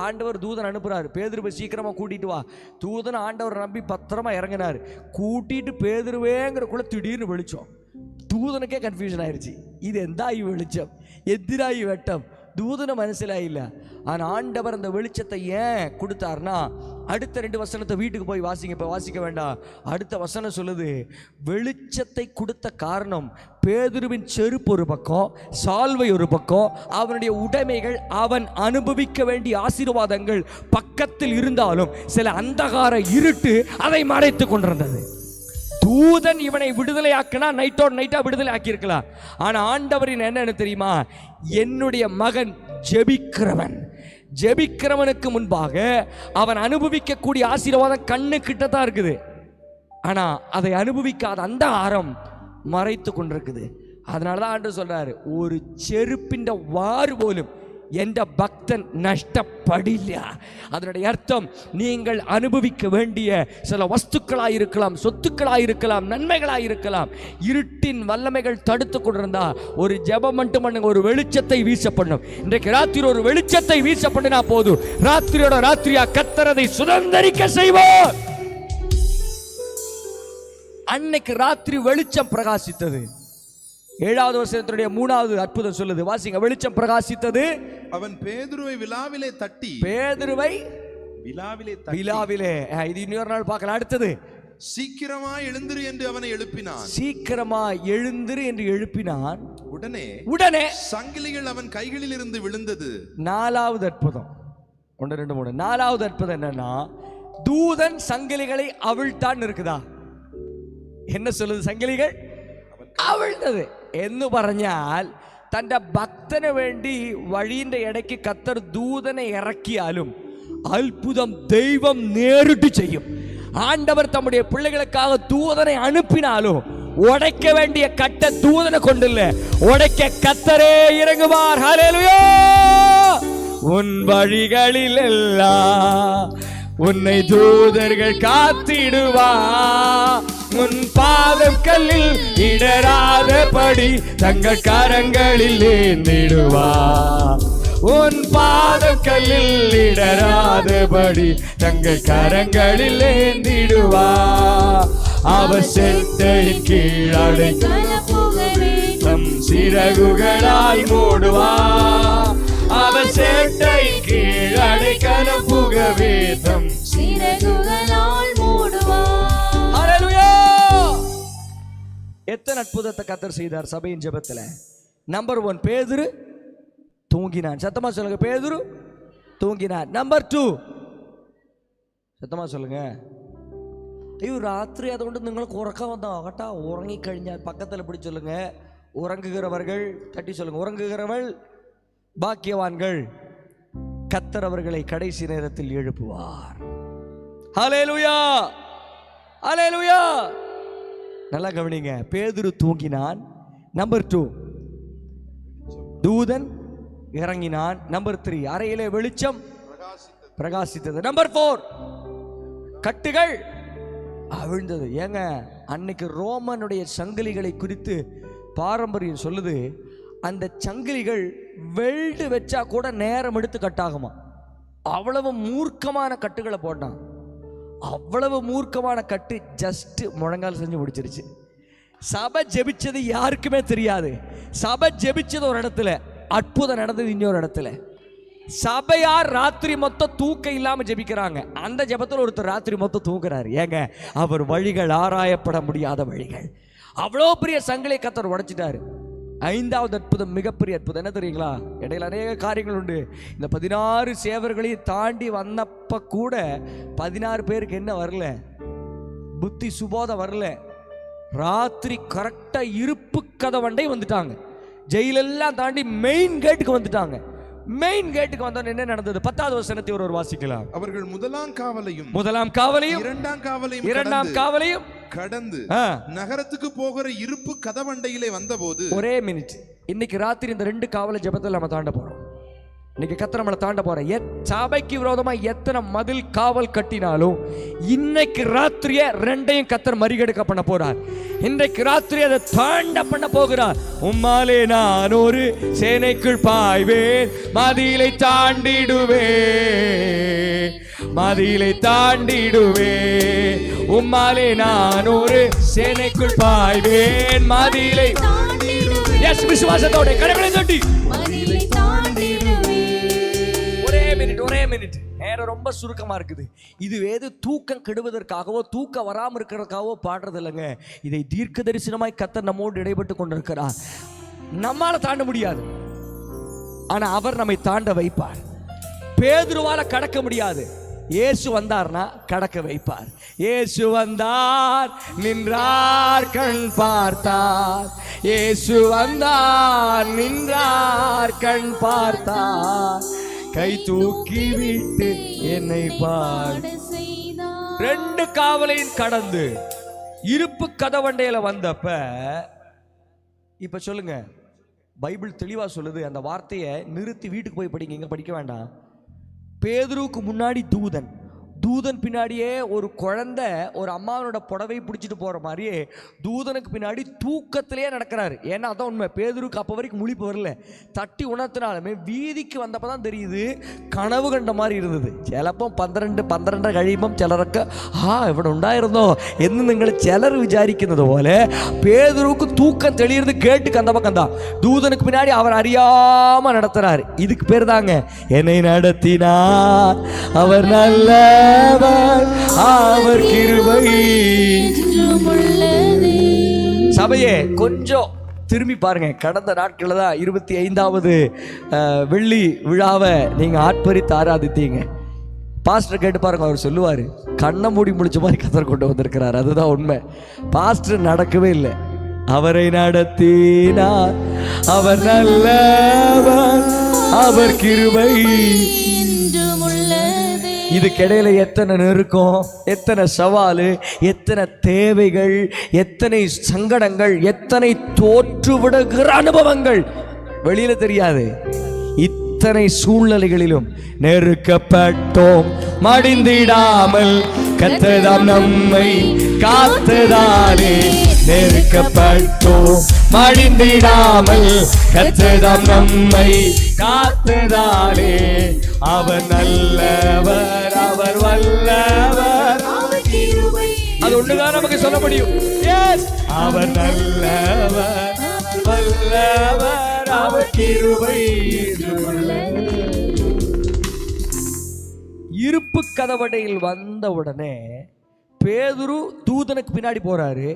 ஆண்டவர் தூதன் அனுப்புறாரு, பேதுருவை சீக்கிரமா கூட்டிட்டு வா. தூதன் ஆண்டவர் நம்பி பத்திரமா இறங்கினாரு. கூட்டிட்டு பேதுருவேங்கிறக்குள்ள திடீர்னு வெளிச்சம். தூதனுக்கே கன்ஃபியூஷன் ஆயிடுச்சு, இது எந்தாயி வெளிச்சம், எதிராயி வெட்டம், தூதனை മനസ്സിലായില്ല. ஆனால் ஆண்டவர் அந்த வெளிச்சத்தை ஏன் கொடுத்தார்னா, அடுத்த 2 வசனத்தை வீட்டுக்கு போய் வாசிங்க, இப்போ வாசிக்க வேண்டாம். அடுத்த வசனம் சொல்லுது, வெளிச்சத்தை கொடுத்த காரணம் பேதுருவின் செருப்பு ஒரு பக்கம், சால்வை ஒரு பக்கம், அவனுடைய உடைமைகள், அவன் அனுபவிக்க வேண்டிய ஆசீர்வாதங்கள் பக்கத்தில் இருந்தாலும் சில அந்தகார இருட்டு அதை மறைத்து கொண்டிருந்தது. தூதன் இவனை விடுதலையாக்கினா நைட்டோட நைட்டா விடுதலை ஆக்கியிருக்கலாம். ஆனா ஆண்டவரின் என்னன்னு தெரியுமா, என்னுடைய மகன் ஜெபிக்கிறவன், ஜெபிக்கிறவனுக்கு முன்பாக அவன் அனுபவிக்கக்கூடிய ஆசீர்வாதம் கண்ணு கிட்ட தான் இருக்குது. ஆனா அதை அனுபவிக்காத அந்த ஆரம் மறைத்து கொண்டிருக்குது. அதனாலதான் ஆண்டவர் சொல்றாரு, ஒரு செருப்பின் வாறு போலும் என்ற பக்தன் நஷ்டப்படில்ல. அதனுடைய அர்த்தம், நீங்கள் அனுபவிக்க வேண்டிய சில வஸ்துக்களாயிருக்கலாம், சொத்துக்களாயிருக்கலாம், நன்மைகளாயிருக்கலாம், இருட்டின் வல்லமைகள் தடுத்து கொண்டிருந்தா ஒரு ஜெபம் மட்டும் பண்ணுங்க, ஒரு வெளிச்சத்தை வீச பண்ணும். இன்றைக்கு ராத்திரி ஒரு வெளிச்சத்தை வீச பண்ணினா போதும், ராத்திரியோட ராத்திரியா கர்த்தரை சுதந்தரிக்க செய்வோம். அன்னைக்கு ராத்திரி வெளிச்சம் பிரகாசித்தது. 7வது வசனத்தினுடைய 3வது அற்புதம் சொல்லுது, வாசிங்க. வெளிச்சம் பிரகாசித்தது, அவன் பேதுருவை விலாவிலே தட்டி, பேதுருவை விலாவிலே விலாவிலே, இது இன்னொரு நாள் பார்க்கலாம். அடுத்தது, சீக்கிரமா எழுந்திரு என்று அவனை எழுப்பினான். சீக்கிரமா எழுந்திரு என்று எழுப்பினான். உடனே சங்கிலிகள் அவன் கைகளில் இருந்து விழுந்தது. 4வது அற்புதம், 1 2 3. 4வது அற்புதம் என்னன்னா, தூதன் சங்கிலிகளை அவிழ்த்தான் இருக்குதா? என்ன சொல்லுது? சங்கிலிகள் അവിടുന്നത് എന്ന് പറഞ്ഞാൽ തൻ്റെ ഭക്തന് വേണ്ടി വഴിയുടെ ഇടയ്ക്ക് കർത്തർ ദൂതനെ ഇറക്കിയാലും അത്ഭുതം ദൈവം നേരിട്ട് ചെയ്യും. ஆண்டவர் தம்முடைய பிள்ளைகளுக்காக தூதனை அனுப்பினாலும் உடைக்க வேண்டிய கட்டை தூதனை கொண்டில்ல, உடைக்க கர்த்தரே இறங்குவார். ஹல்லேலூயா. உன் வழிகளில் எல்லாம் உன்னை தூதர்கள் காத்திடுவா, உன் பாதம் கல்லில் இடராதபடி தங்கள் கரங்களில் ஏந்திடுவா, உன் பாதம் கல்லில் இடராதபடி தங்கள் கரங்களில் ஏந்திடுவா, அவர் செட்டையின் கீழடை தம் சிறகுகளால் மூடுவா, அவர் செட்டையின் கீழடை கலப்புகவே தம் சிறகுகளால் மூடுவா. ஹல்லேலூயா. எத்தனை அற்புதத்தை கர்த்தர் செய்தார் சபையின் ஜெபத்துல. நம்பர் 1, பேதுரு தூங்கினான். சத்தமா சொல்லுங்க, பேதுரு தூங்கினான். நம்பர் 2, സത്യമാ சொல்லுங்க. അയ്യോ രാത്രി അതുകൊണ്ട് നിങ്ങൾക്ക് ഉറക്കം വന്നോ കേട്ടാ, ഉറങ്ങിക്കഴിഞ്ഞാൽ പക്കത്തിൽ പിടിച്ച് சொல்லுங்க, உறங்குகிறவர்கள் தட்டி சொல்லுங்க, உறங்குகிறவள் பாக்கியவான்கள், கர்த்தர் அவர்களை கடைசி நேரத்தில் எழுப்புவார். ஹல்லேலூயா, ஹல்லேலூயா. நல்லா கவனிங்க, பேதுரு தூங்கினான். நம்பர் 2, தூதன் இறங்கினான். நம்பர் 3, அறையிலே வெளிச்சம் பிரகாசித்தது. நம்பர் 4, கட்டுகள் அவிழ்ந்தது. ஏங்க, அன்னைக்கு ரோமனுடைய சங்கிலிகளை குறித்து பாரம்பரியம் சொல்லுது, அந்த சங்கிலிகள் வெல்டு வச்சா கூட நேரம் எடுத்து கட்டாகுமா. அவ்வளவு மூர்க்கமான கட்டுகளை போட்டான். அவ்வளவு மூர்க்கமான கட்டு ஜஸ்ட் முழங்கால் செஞ்சு முடிச்சிருச்சு. சபை ஜெபிச்சது யாருக்குமே தெரியாது. சபை ஜெபிச்சது ஒரு இடத்துல, அற்புதம் நடந்தது இன்னொரு இடத்துல. சபையார் ராத்திரி மொத்தம் தூக்கம் இல்லாம ஜெபிக்கிறாங்க. அந்த ஜெபத்தில் ஒருத்தர் ராத்திரி மொத்தம் தூங்குறாரு. ஏங்க, அவர் வழிகள் ஆராயப்பட முடியாத வழிகள். அவ்வளோ பெரிய சங்கிலி கர்த்தர் உடைச்சிட்டாரு. ஐந்தாவது அற்புதம், மிகப்பெரிய அற்புதம் என்ன தெரியுங்களா? இடையில அநேக காரியங்கள் உண்டு. இந்த 16 சேவர்களையும் தாண்டி வந்தப்ப கூட 16 பேருக்கு என்ன வரல? புத்தி சுபோதம் வரல. ராத்திரி கரெக்டா இருப்பு கதவண்டை வந்துட்டாங்க. ஜெயிலெல்லாம் தாண்டி மெயின் கேட்டுக்கு வந்துட்டாங்க. மெயின் கேட்டுக்கு வந்தோம். என்ன நடந்தது? 10வது வசனத்தை ஒரு வாசிக்கலாம். அவர்கள் முதலாம் காவலையும் இரண்டாம் காவலையும் கடந்து நகரத்துக்கு போகிற இருப்பு கதவண்டையிலே வந்தபோது, ஒரே மினிட், இன்னைக்கு ராத்திரி இந்த 2 காவலை ஜெபத்தில் நம்ம தாண்ட போறோம். இன்னைக்கு கர்த்தர் நம்மளை தாண்ட போறோம். சபைக்கு விரோதமா எத்தனை மதில் காவல் கட்டினாலும் இன்னைக்கு ராத்திரியே 2ஐயும் கர்த்தர் மறிகடுக்க பண்ண போறார். இன்றைக்கு ராத்திரி அதை தாண்ட பண்ண போகிறார். உம்மாலே நான் ஒரு சேனைக்குள் பாய்வேன், மதிலை தாண்டிடுவேன். உம்மாலே நான் ஒரு சேனைக்குள் பாய்வேன், மதிலை எஸ் விசுவாசத்தோட கடவுளை தட்டி ஒரே மினிட். நேரம் ரொம்ப சுருக்கமா இருக்குது. இது ஏது தூக்கம் கெடுவதற்காகவோ தூக்கம் வராமல் இருக்கிறதுக்காகவோ பாடுறது இல்லைங்க. இதை தீர்க்க தரிசனமாய் கர்த்தர் நம்மோடு இடைப்பட்டு கொண்டிருக்கிறார். நம்மால தாண்ட முடியாது, ஆனா அவர் நம்மை தாண்ட வைப்பார். பேதுருவால கடக்க முடியாது, இயேசு வந்தார்னா கடக்க வைப்பார். இயேசு வந்தார், நின்றார், கண் பார்த்தார். இயேசு வந்தார், நின்றார், கண் பார்த்தார். கை தூக்கி விட்டு என்னை பார். 2 காவலையும் கடந்து இருப்பு கதவண்டையில வந்தப்ப, இப்ப சொல்லுங்க, பைபிள் தெளிவா சொல்லுது. அந்த வார்த்தையை நிறுத்தி வீட்டுக்கு போய் படிங்க, இங்க படிக்க வேண்டாம். பேதுருவுக்கு முன்னாடி தூதன் பின்னாடியே ஒரு குழந்தை ஒரு அம்மாவனோட புடவை பிடிச்சிட்டு போற மாதிரியே தூதனுக்கு பின்னாடி தூக்கத்திலேயே நடக்கிறாரு. ஏன்னா அதான் உண்மை. பேதுருக்கு அப்போ வரைக்கும் முழிப்பு வரல. தட்டி உணர்த்தினாலுமே வீதிக்கு வந்தப்பதான் தெரியுது கனவு கண்ட மாதிரி இருந்தது. ചിലപ്പോൾ 12 കഴിയുമ്പം ചിലരൊക്കെ ഇവിടെ ഉണ്ടായിരുന്നോ എന്ന് നിങ്ങൾ ചിലർ വിചാരിക്കുന്നത് പോലെ பேதுருக்கு தூக்கம் தெளியிறது கேட்டு கந்த பக்கம் தான் தூதனுக்கு பின்னாடி அவர் அறியாம நடத்துறாரு. இதுக்கு பேர் தாங்க என்னை நடத்தினார் அவர் நல்லவர், அவர் கிருபை. சபையே கொஞ்சம் திரும்பி பாருங்க. கடந்த நாட்களில் தான் 25வது வெள்ளி விழாவை நீங்க ஆட்பரித்து ஆராதித்தீங்க. பாஸ்டர் கேட்டு பாருங்க, அவர் சொல்லுவார் கண்ணை மூடி முடிச்ச மாதிரி கத்தர் கொண்டு வந்திருக்கிறார். அதுதான் உண்மை. பாஸ்டர் நடக்கவே இல்லை. அவரை நடத்தினார் அவர் நல்லவர், அவர் கிருபை. இதுக்கிடையில எத்தனை நெருக்கம், எத்தனை சவாலு, எத்தனை தேவைகள், எத்தனை சங்கடங்கள், எத்தனை தோற்று விடுகிற அனுபவங்கள் வெளியில தெரியாது. இத்தனை சூழ்நிலைகளிலும் நெருக்கப்பட்டோம், மடிந்திடாமல் கர்த்தர் நம்மை காத்ததாலே. நெருக்கப்பட்டோம், மடிந்திடாமல் கர்த்தர் நம்மை காத்ததாலே. அவர் நல்லவர், அவர் வல்லவர். அது ஒண்ணுதான் நமக்கு சொல்ல முடியும். அவர் நல்லவர், வல்லவர், அவர் கிருபை. இருப்பு கதவடையில் வந்த உடனே பேதுரு தூதனுக்கு பின்னாடி போறாரு.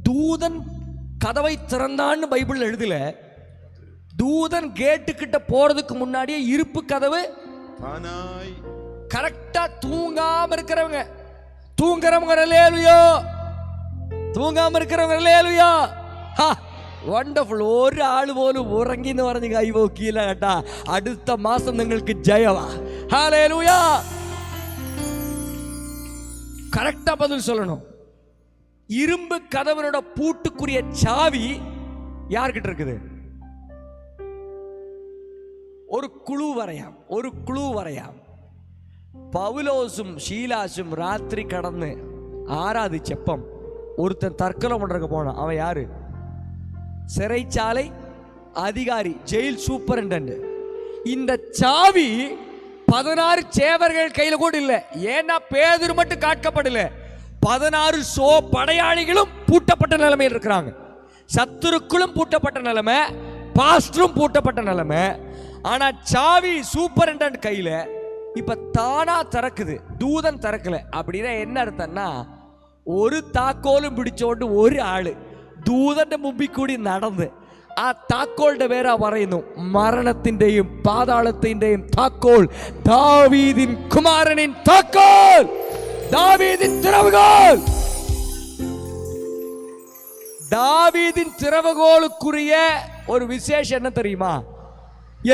தூதன் கதவை திறந்தான்னு பைபிள் எழுதல. தூதன் கேட்டுக்கிட்ட போறதுக்கு முன்னாடியே இருப்பு கதவு கரெக்டா தூங்காம இருக்கிறவங்க அல்லேலூயா, തൂങ്ങാൻ ഇരിക്കുന്നവരല്ലേലൂയാ. വണ്ടർഫുൾ. ഒരാൾ പോലും ഉറങ്ങി എന്ന് പറഞ്ഞ് കൈപോക്കിയില്ല കേട്ടാ. അടുത്ത മാസം നിങ്ങൾക്ക് ജയവാ. ഹല്ലേലൂയാ. கரெக்டா பதில் சொல்லணும். இரும்பு கதவனோட பூட்டுக்குரிய சாவி யார்கிட்ட இருக்குது? ஒரு குழு வரையாம். പൗലോസും ഷീലാസും രാത്രി കടന്ന് ആരാധിച്ചപ്പം ഒരുത്തൻ തർക്കലം പண்றதுக்கு போனான். அவன் யாரு? சிறைச்சாலை அதிகாரி, ஜெயில் சூப்பரண்டன்ட். இந்த சாவி 16 சேவர்கள் கையில கூட இல்லை. ஏன்னா பேதுரு மட்டும் காட்கப்படல. 16 படையாளிகளும் பூட்டப்பட்ட நிலைமையில் இருக்கிறாங்க. சத்துருக்களும் பூட்டப்பட்ட நிலைமை, பாஸ்டரும் பூட்டப்பட்ட நிலைமை. ஆனா சாவி சூப்பரண்டன்ட் கையில. இப்ப தானா திறக்குது, தூதன் திறக்கல. அப்படின்னா என்ன அர்த்தம்னா, ഒരു താക്കോലും പിടിച്ചോണ്ട് ഒരാള് ദൂതന്റെ മുമ്പിൽ കൂടി നടന്ന് ആ താക്കോളിന്റെ പേരാ പറയുന്നു, മരണത്തിന്റെയും പാതാളത്തിന്റെയും താക്കോൽ, ദാവീദിൻ കുമാരനിൻ താക്കോൽ, ദാവീദിൻ திறவுகோல். ദാവീദിൻ திறவுகோலுக்குரிய ஒரு விசேஷம் என்ன தெரியுமா?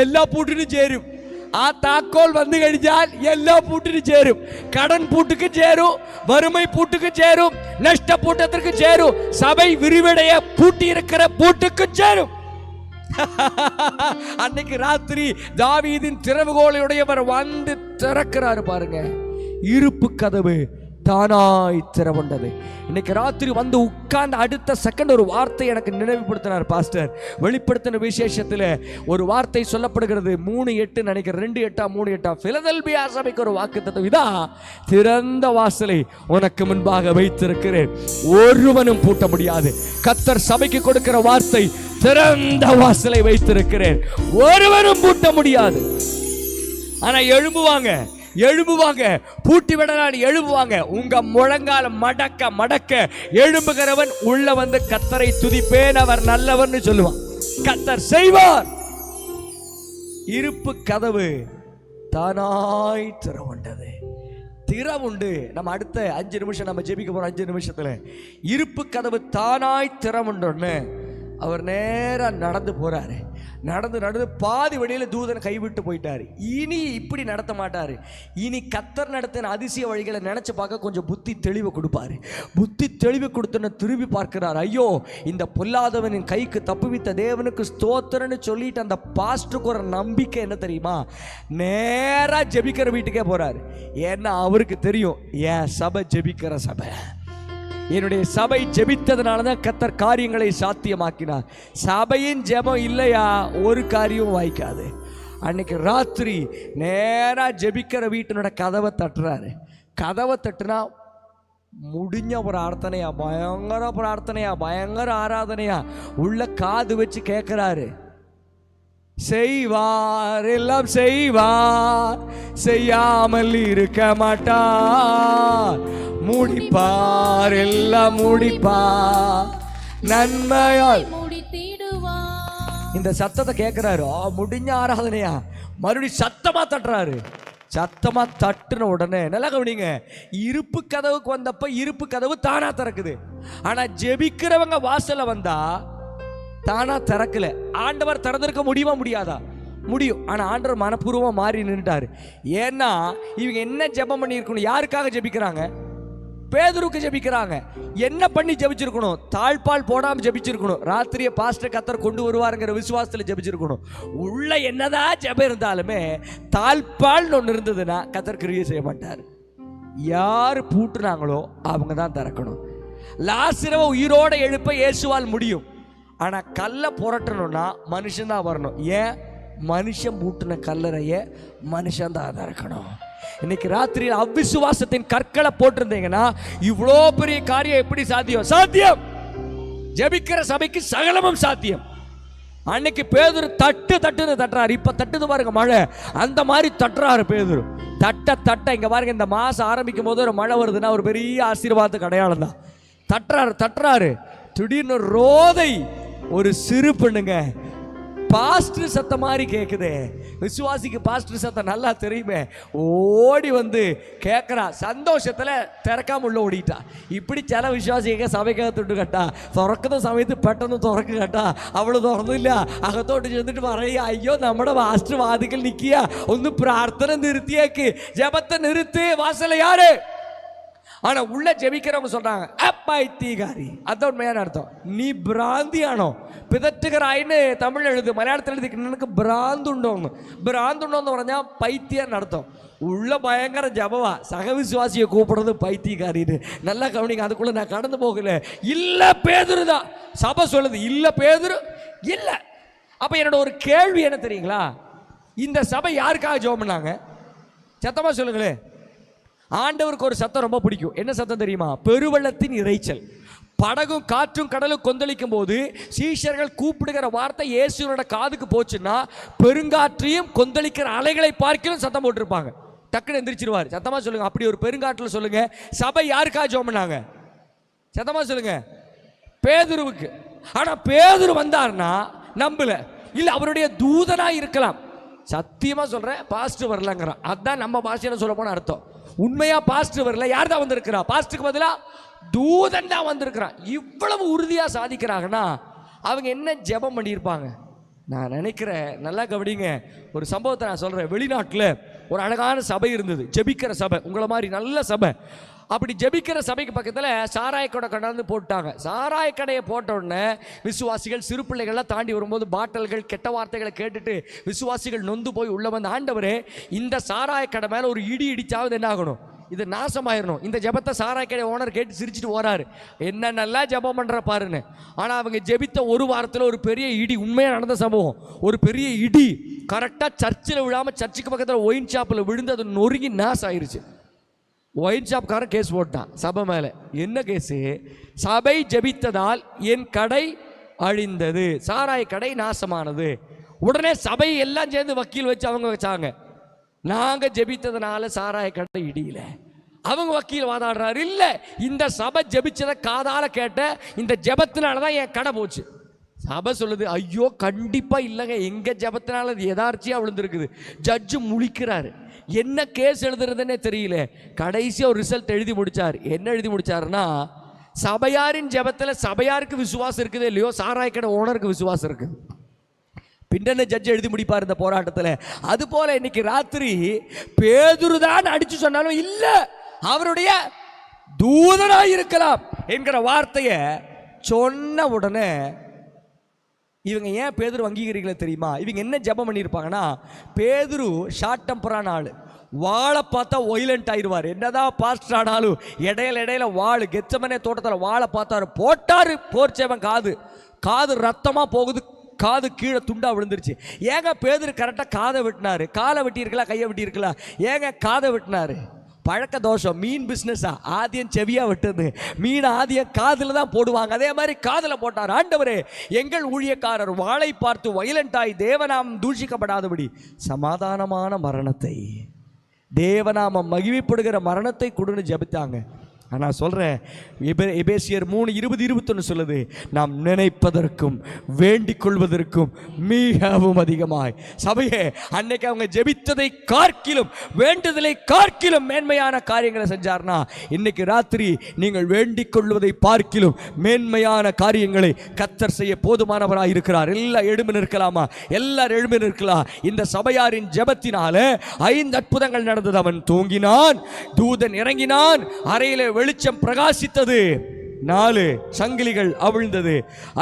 எல்லா பூட்டிനും ചേരും. ആ താക്കോൽ വന്നു കഴിഞ്ഞാൽ എല്ലാ പൂട്ടിനും ചേരും. കടൻ പൂട്ടുക്ക് ചേരും, വறுமை பூட்டுக்கு சேரும், நஷ்ட பூட்டத்திற்கு சேரும், சபை விரிவடைய பூட்டி இருக்கிற பூட்டுக்கு சேரும். அன்னைக்கு ராத்திரி தாவீதின் திறவுகோலையுடையவர் வந்து திறக்கிறாரு பாருங்க. இருப்பு கதவு தானாய் திறவுண்டது. இன்னைக்கு ராத்திரி வந்து உட்கார்ந்து அடுத்த செகண்ட் ஒரு வார்த்தை எனக்கு நினைவுபடுத்தினார் பாஸ்டர். வெளிப்படுத்தின விசேஷத்தில் ஒரு வார்த்தை சொல்லப்படுகிறது. 3:8 நினைக்கிறேன், 2:8 3:8 பிலதெல்பியா சபைக்கு ஒரு வாக்குத்தத்தம். இதா திறந்த வாசலை உனக்கு முன்பாக வைத்திருக்கிறேன், ஒருவனும் பூட்ட முடியாது. கர்த்தர் சபைக்கு கொடுக்கிற வார்த்தை, திறந்த வாசலை வைத்திருக்கிறேன், ஒருவனும் பூட்ட முடியாது. ஆனா எழும்புவாங்க, பூட்டி விடலாம் எழும்புவாங்க. உங்க முழங்கால மடக்க மடக்க எழும்புகிறவன் உள்ள வந்து கர்த்தரை துதிப்பேன், அவர் நல்லவர்னு சொல்லுவான். கர்த்தர் செய்வார். இருப்பு கதவு தானாய் திறவுண்டது. திறவுண்டு. நம்ம அடுத்த 5 நிமிஷம் நம்ம ஜெபிக்க போறோம். 5 நிமிஷத்துல இருப்பு கதவு தானாய் திறவுண்டோன்னு அவர் நேரா நடந்து போறாரு. நடந்து பாதி வழியில தூதன் கைவிட்டு போயிட்டாரு. இனி இப்படி நடத்த மாட்டாரு. இனி கர்த்தர் நடத்தின அதிசய வழிகளை நினைச்சு பார்க்க கொஞ்சம் புத்தி தெளிவு கொடுப்பாரு. புத்தி தெளிவு கொடுத்தன திரும்பி பார்க்கிறார். ஐயோ, இந்த பொல்லாதவனின் கைக்கு தப்புவித்த தேவனுக்கு ஸ்தோத்திரன்னு சொல்லிட்டு அந்த பாஸ்டருக்கு ஒரு நம்பிக்கை என்ன தெரியுமா? நேரா ஜெபிக்கிற வீட்டுக்கே போறாரு. ஏன்னா அவருக்கு தெரியும், என் சபை ஜெபிக்கிற சபை, என்னுடைய சபை ஜெபித்ததுனால தான் கர்த்தர் காரியங்களை சாத்தியமாக்கினார். சபையின் ஜெபம் இல்லையா ஒரு காரியம் வாய்க்காது. அன்னைக்கு ராத்திரி நேரா ஜெபிக்கிற வீட்டினோட கதவை தட்டுறாரு. கதவை தட்டுனா முடிஞ்ச பிரார்த்தனையா, பயங்கர பிரார்த்தனையா, பயங்கர ஆராதனையா உள்ள காது வச்சு கேட்கிறாரு. செய்வார், எல்லாம் செய்வார், செய்யாமல் இருக்க மாட்டார், முடிப்பார், எல்லாம் முடிப்பார், நன்மையால் முடித்திடுவார். இந்த சத்தத்தை கேட்கிறாரு. முடிஞ்ச ஆராதனையா மறுபடியும் சத்தமா தட்டுறாரு. சத்தமா தட்டுன உடனே நல்லா கவனிங்க, இருப்பு கதவுக்கு வந்தப்ப இருப்பு கதவு தானா திறக்குது. ஆனா ஜெபிக்கிறவங்க வாசல்ல வந்தா தானா திறக்கல. ஆண்டவர் திறந்திருக்க முடியுமா? முடியாதா? முடியும். ஆனா ஆண்டவர் மனப்பூர்வமா மாறி நின்றுட்டாரு. ஏன்னா இவங்க என்ன ஜெபம் பண்ணி இருக்கணும்? யாருக்காக ஜெபிக்கிறாங்க? பேதுருக்கு ஜெபிக்கிறாங்க. என்ன பண்ணி ஜெபிச்சிருக்கணும்? தாழ்பால் போடாம ஜெபிச்சிருக்கணும். ராத்திரியை பாஸ்டர் கர்த்தர் கொண்டு வருவாருங்கிற விசுவாசத்துல ஜெபிச்சிருக்கணும். உள்ள என்னதான் ஜெபம் இருந்தாலுமே தாழ்பால் ஒன்று இருந்ததுன்னா கர்த்தர் கிரியை செய்ய மாட்டார். யார் பூட்டுனாங்களோ அவங்க தான் திறக்கணும். லாசருவை உயிரோட எழுப்ப இயேசுவால் முடியும். ஆனா கல்லை புரட்டணும்னா மனுஷன் தான் வரணும். ஏன்? மனுஷன் பூட்டின கல்லறைய மனுஷன் தான் திறக்கணும். இன்னைக்கு ராத்திரியில் அவ்விசுவாசத்தின் கற்களை போட்டிருந்தீங்கன்னா இவ்வளோ பெரிய காரியம் எப்படி சாத்தியம்? சாத்தியம். ஜெபிக்கிற சபைக்கு சகலமும் சாத்தியம். அன்னைக்கு பேதுரு தட்டுன்னு தட்டுறாரு. இப்ப தட்டுது பாருங்க மழை, அந்த மாதிரி தட்டுறாரு பேதுரு. தட்ட இங்க பாருங்க, இந்த மாசம் ஆரம்பிக்கும் போது ஒரு மழை வருதுன்னா ஒரு பெரிய ஆசீர்வாதத்துக்கு அடையாளம் தான். தட்டுறாரு. திடீர்னு ரோதை ஒரு சிறு பெண்ணுங்க பாஸ்டர் சத்தம் மாதிரி கேட்குது. விசுவாசிக்கு பாஸ்டர் சத்தம் நல்லா தெரியுமே. ஓடி வந்து கேட்குறா. சந்தோஷத்தில் திறக்காம உள்ள ஓடிட்டா. இப்படி சில വിശ്വാസിയൊക്കെ സഭയ്ക്കകത്തോട്ട് കേട്ടാ തുറക്കുന്ന സമയത്ത് പെട്ടെന്ന് തുറക്ക് കേട്ടാ. അവൾ തുറന്നില്ല. അകത്തോട്ട് ചെന്നിട്ട് പറയുക, അയ്യോ നമ്മുടെ പാസ്റ്റർ വാതിക്കൽ നിൽക്കുക, ഒന്ന് പ്രാർത്ഥന നിർത്തിയേക്ക്, ജപത്തെ നിർത്തി, വാസലയാര്. ஆனா உள்ள ஜெபிக்கிறவங்க சொல்றாங்க அப்பைத்திகாரி. அதான் உண்மையான அர்த்தம். நீ பிராந்தியானோ பிதற்றுகிறாயின்னு தமிழ் எழுது, மலையாளத்தில் எழுதி எனக்கு பிராந்துண்டோன்னு. பிராந்துண்டோன்னு പറഞ്ഞാ பைத்தியம் அர்த்தம். உள்ள பயங்கர ஜபவா, சகவிசுவாசியை கூப்பிடுறது பைத்தியக்காரின்னு. நல்லா கவனிங்க. அதுக்குள்ள நான் கடந்து போகல. இல்ல பேதுரு தான். சபை சொல்லுது இல்ல பேதுரு இல்ல. அப்ப என்னோட ஒரு கேள்வி என்ன தெரியுங்களா? இந்த சபை யாருக்காக ஜெபம் பண்ணாங்க? சத்தமா சொல்லுங்களே. ஆண்டவருக்கு ஒரு சத்தம் ரொம்ப பிடிக்கும். என்ன சத்தம் தெரியுமா? பெருவெள்ளத்தின் இறைச்சல். படகும் காற்றும் கடலும் கொந்தளிக்கும் போது சீஷர்கள் கூப்பிடுகிற வார்த்தை இயேசுவோட காதுக்கு போச்சுன்னா பெருங்காற்றையும் கொந்தளிக்கிற அலைகளை பார்க்கலும் சத்தம் போட்டிருப்பாங்க. டக்குன்னு எந்திரிச்சிருவார். சத்தமா சொல்லுங்க. அப்படி ஒரு பெருங்காற்றில் சொல்லுங்க, சபை யாருக்கா ஜெபம் பண்ணாங்க? சத்தமா சொல்லுங்க, பேதுருவுக்கு. ஆனா பேதுரு வந்தார்னா நம்பல, இல்ல அவருடைய தூதனா இருக்கலாம். சத்தியமா சொல்றேன், பாஸ்டர் வரலங்கிறான். அதான் நம்ம பாஷையில சொல்ல போன அர்த்தம். உண்மையா பாஸ்டர் வரல, யார் தான் வந்திருக்கிறா? பாஸ்டருக்கு பதிலா தூதன் தான் வந்திருக்கிறான். இவ்வளவு உறுதியா சாதிக்கிறாங்கன்னா அவங்க என்ன ஜெபம் பண்ணியிருப்பாங்க? நான் நினைக்கிறேன், நல்லா கவனிங்க, ஒரு சம்பவத்தை நான் சொல்றேன். வெளிநாட்டில் ஒரு அழகான சபை இருந்தது, ஜெபிக்கிற சபை, உங்களை மாதிரி நல்ல சபை. அப்படி ஜெபிக்கிற சபைக்கு பக்கத்தில் சாராய கடை கொண்டாந்து போட்டாங்க. சாராய கடையை போட்ட உடனே விசுவாசிகள், சிறு பிள்ளைகள்லாம் தாண்டி வரும்போது பாட்டல்கள், கெட்ட வார்த்தைகளை கேட்டுட்டு விசுவாசிகள் நொந்து போய் உள்ள வந்து, ஆண்டவரே இந்த சாராய கடை மேலே ஒரு இடி இடிச்சாவது என்ன ஆகணும்? இது நாசமாயிடணும். இந்த ஜெபத்தை சாராய கடை ஓனர் கேட்டு சிரிச்சிட்டு போறாரு, என்ன நல்லா ஜெபம் பண்ற பாருன்னு. ஆனால் அவங்க ஜெபித்த ஒரு வாரத்தில் ஒரு பெரிய இடி, உண்மையாக நடந்த சம்பவம், ஒரு பெரிய இடி கரெக்டாக சர்ச்சில் விழாமல் சர்ச்சுக்கு பக்கத்தில் ஒயின் ஷாப்பில் விழுந்து அது நொறுங்கி நாஸ் ஆயிருச்சு. ஒயின் ஷாப்காரன் கேஸ் போட்டான் சபை மேலே. என்ன கேஸு? சபை ஜெபித்ததால் என் கடை அழிந்தது, சாராய கடை நாசமானது. உடனே சபை எல்லாம் சேர்ந்து வக்கீல் வச்சு அவங்க வச்சாங்க, நாங்கள் ஜெபித்ததுனால சாராய கடை இடியில. அவங்க வக்கீல் வாதாடுறாரு, இல்லை இந்த சபை ஜெபிச்சதை காதால கேட்ட இந்த ஜெபத்தினால தான் என் கடை போச்சு. சபை சொல்லுது, ஐயோ கண்டிப்பாக இல்லைங்க, எங்கள் ஜெபத்தினால அது எதார்ச்சியாக விழுந்துருக்குது. ஜட்ஜு முழிக்கிறாரு, என்ன கேஸ் எழுதுறதுன்னே தெரியல. கடைசியாக ஒரு ரிசல்ட் எழுதி முடிச்சார். என்ன எழுதி முடிச்சாருன்னா, சபையாரின் ஜெபத்தில் சபையாருக்கு விசுவாசம் இருக்குது இல்லையோ, சாராய கடை ஓனருக்கு விசுவாசம் இருக்குது. பின்ன ஜட்ஜ் எழுதி முடிப்பார் இந்த போராட்டத்தில். அது போல இன்னைக்கு ராத்திரி பேதுரு தான் அடிச்சு சொன்னாலும் இல்ல, அவருடைய தூதனாய் இருக்கலாம் என்கிற வார்த்தையை சொன்ன உடனே இவங்க ஏன் பேதுரு அங்கீகரிக்கல தெரியுமா? இவங்க என்ன ஜெபம் பண்ணியிருப்பாங்கன்னா, பேதுரு ஷார்ட் டெம்பரான ஆள், வாழை பார்த்தா ஒயிலண்ட் ஆயிடுவார். என்னதான் பாஸ்டர் ஆனாலும் இடையில வாள், கெச்சமனே தோட்டத்தில் வாழை பார்த்தாரு, போட்டாரு போர்ச்சேவன், காது ரத்தமாக போகுது, காது கீழே துண்டா விழுந்துருச்சு. ஏங்க பேதுரு கரெக்டாக காதை வெட்டினாரு? காலை வெட்டியிருக்கலாம், கையை வெட்டியிருக்கலாம், ஏங்க காதை வெட்டினாரு? பழக்க தோஷம். மீன் பிஸ்னஸா? ஆதியம் செவியா வெட்டுது, மீன் ஆதியம் காதில் தான் போடுவாங்க, அதே மாதிரி காதில் போட்டார். ஆண்டவரே எங்கள் ஊழியக்காரர் வாளை பார்த்து வயலண்டாய் தேவநாமம் தூஷிக்கப்படாதபடி சமாதானமான மரணத்தை, தேவநாமம் மகிமைப்படுகிற மரணத்தை கொடுன்னு ஜெபித்தாங்க. நான் சொல்கிறேன், எபேசியர் 3:20-21 சொல்லுது, நாம் நினைப்பதற்கும் வேண்டிக் கொள்வதற்கும் மிகவும் அதிகமாய். சபையே, அன்னைக்கு அவங்க ஜெபித்ததை கார்க்கிலும் வேண்டுதலை கார்க்கிலும் மேன்மையான காரியங்களை செஞ்சார்னா, இன்னைக்கு ராத்திரி நீங்கள் வேண்டிக் கொள்வதை பார்க்கிலும் மேன்மையான காரியங்களை கர்த்தர் செய்ய போதுமானவராக இருக்கிறார். எல்லாம் எழும்பி நிற்கலாமா? எல்லாரும் எழும்பி நிற்கலாம். இந்த சபையாரின் ஜெபத்தினால 5 அற்புதங்கள் நடந்தது. அவன் தூங்கினான், தூதன் இறங்கினான், அறையிலே வெளிச்சம் பிரகாசித்தது, 4 சங்கிலிகள் அவிழ்ந்தது,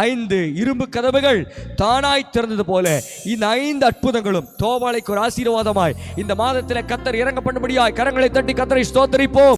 5 இரும்பு கதவுகள் தானாய் திறந்தது போல இந்த 5 அற்புதங்களும் தோவாளைக்கு ஒரு ஆசீர்வாதமாய் இந்த மாதத்தில் கர்த்தர் இறங்க பண்ணும்படியாய் கரங்களை தட்டி கர்த்தரை ஸ்தோத்திரிப்போம்.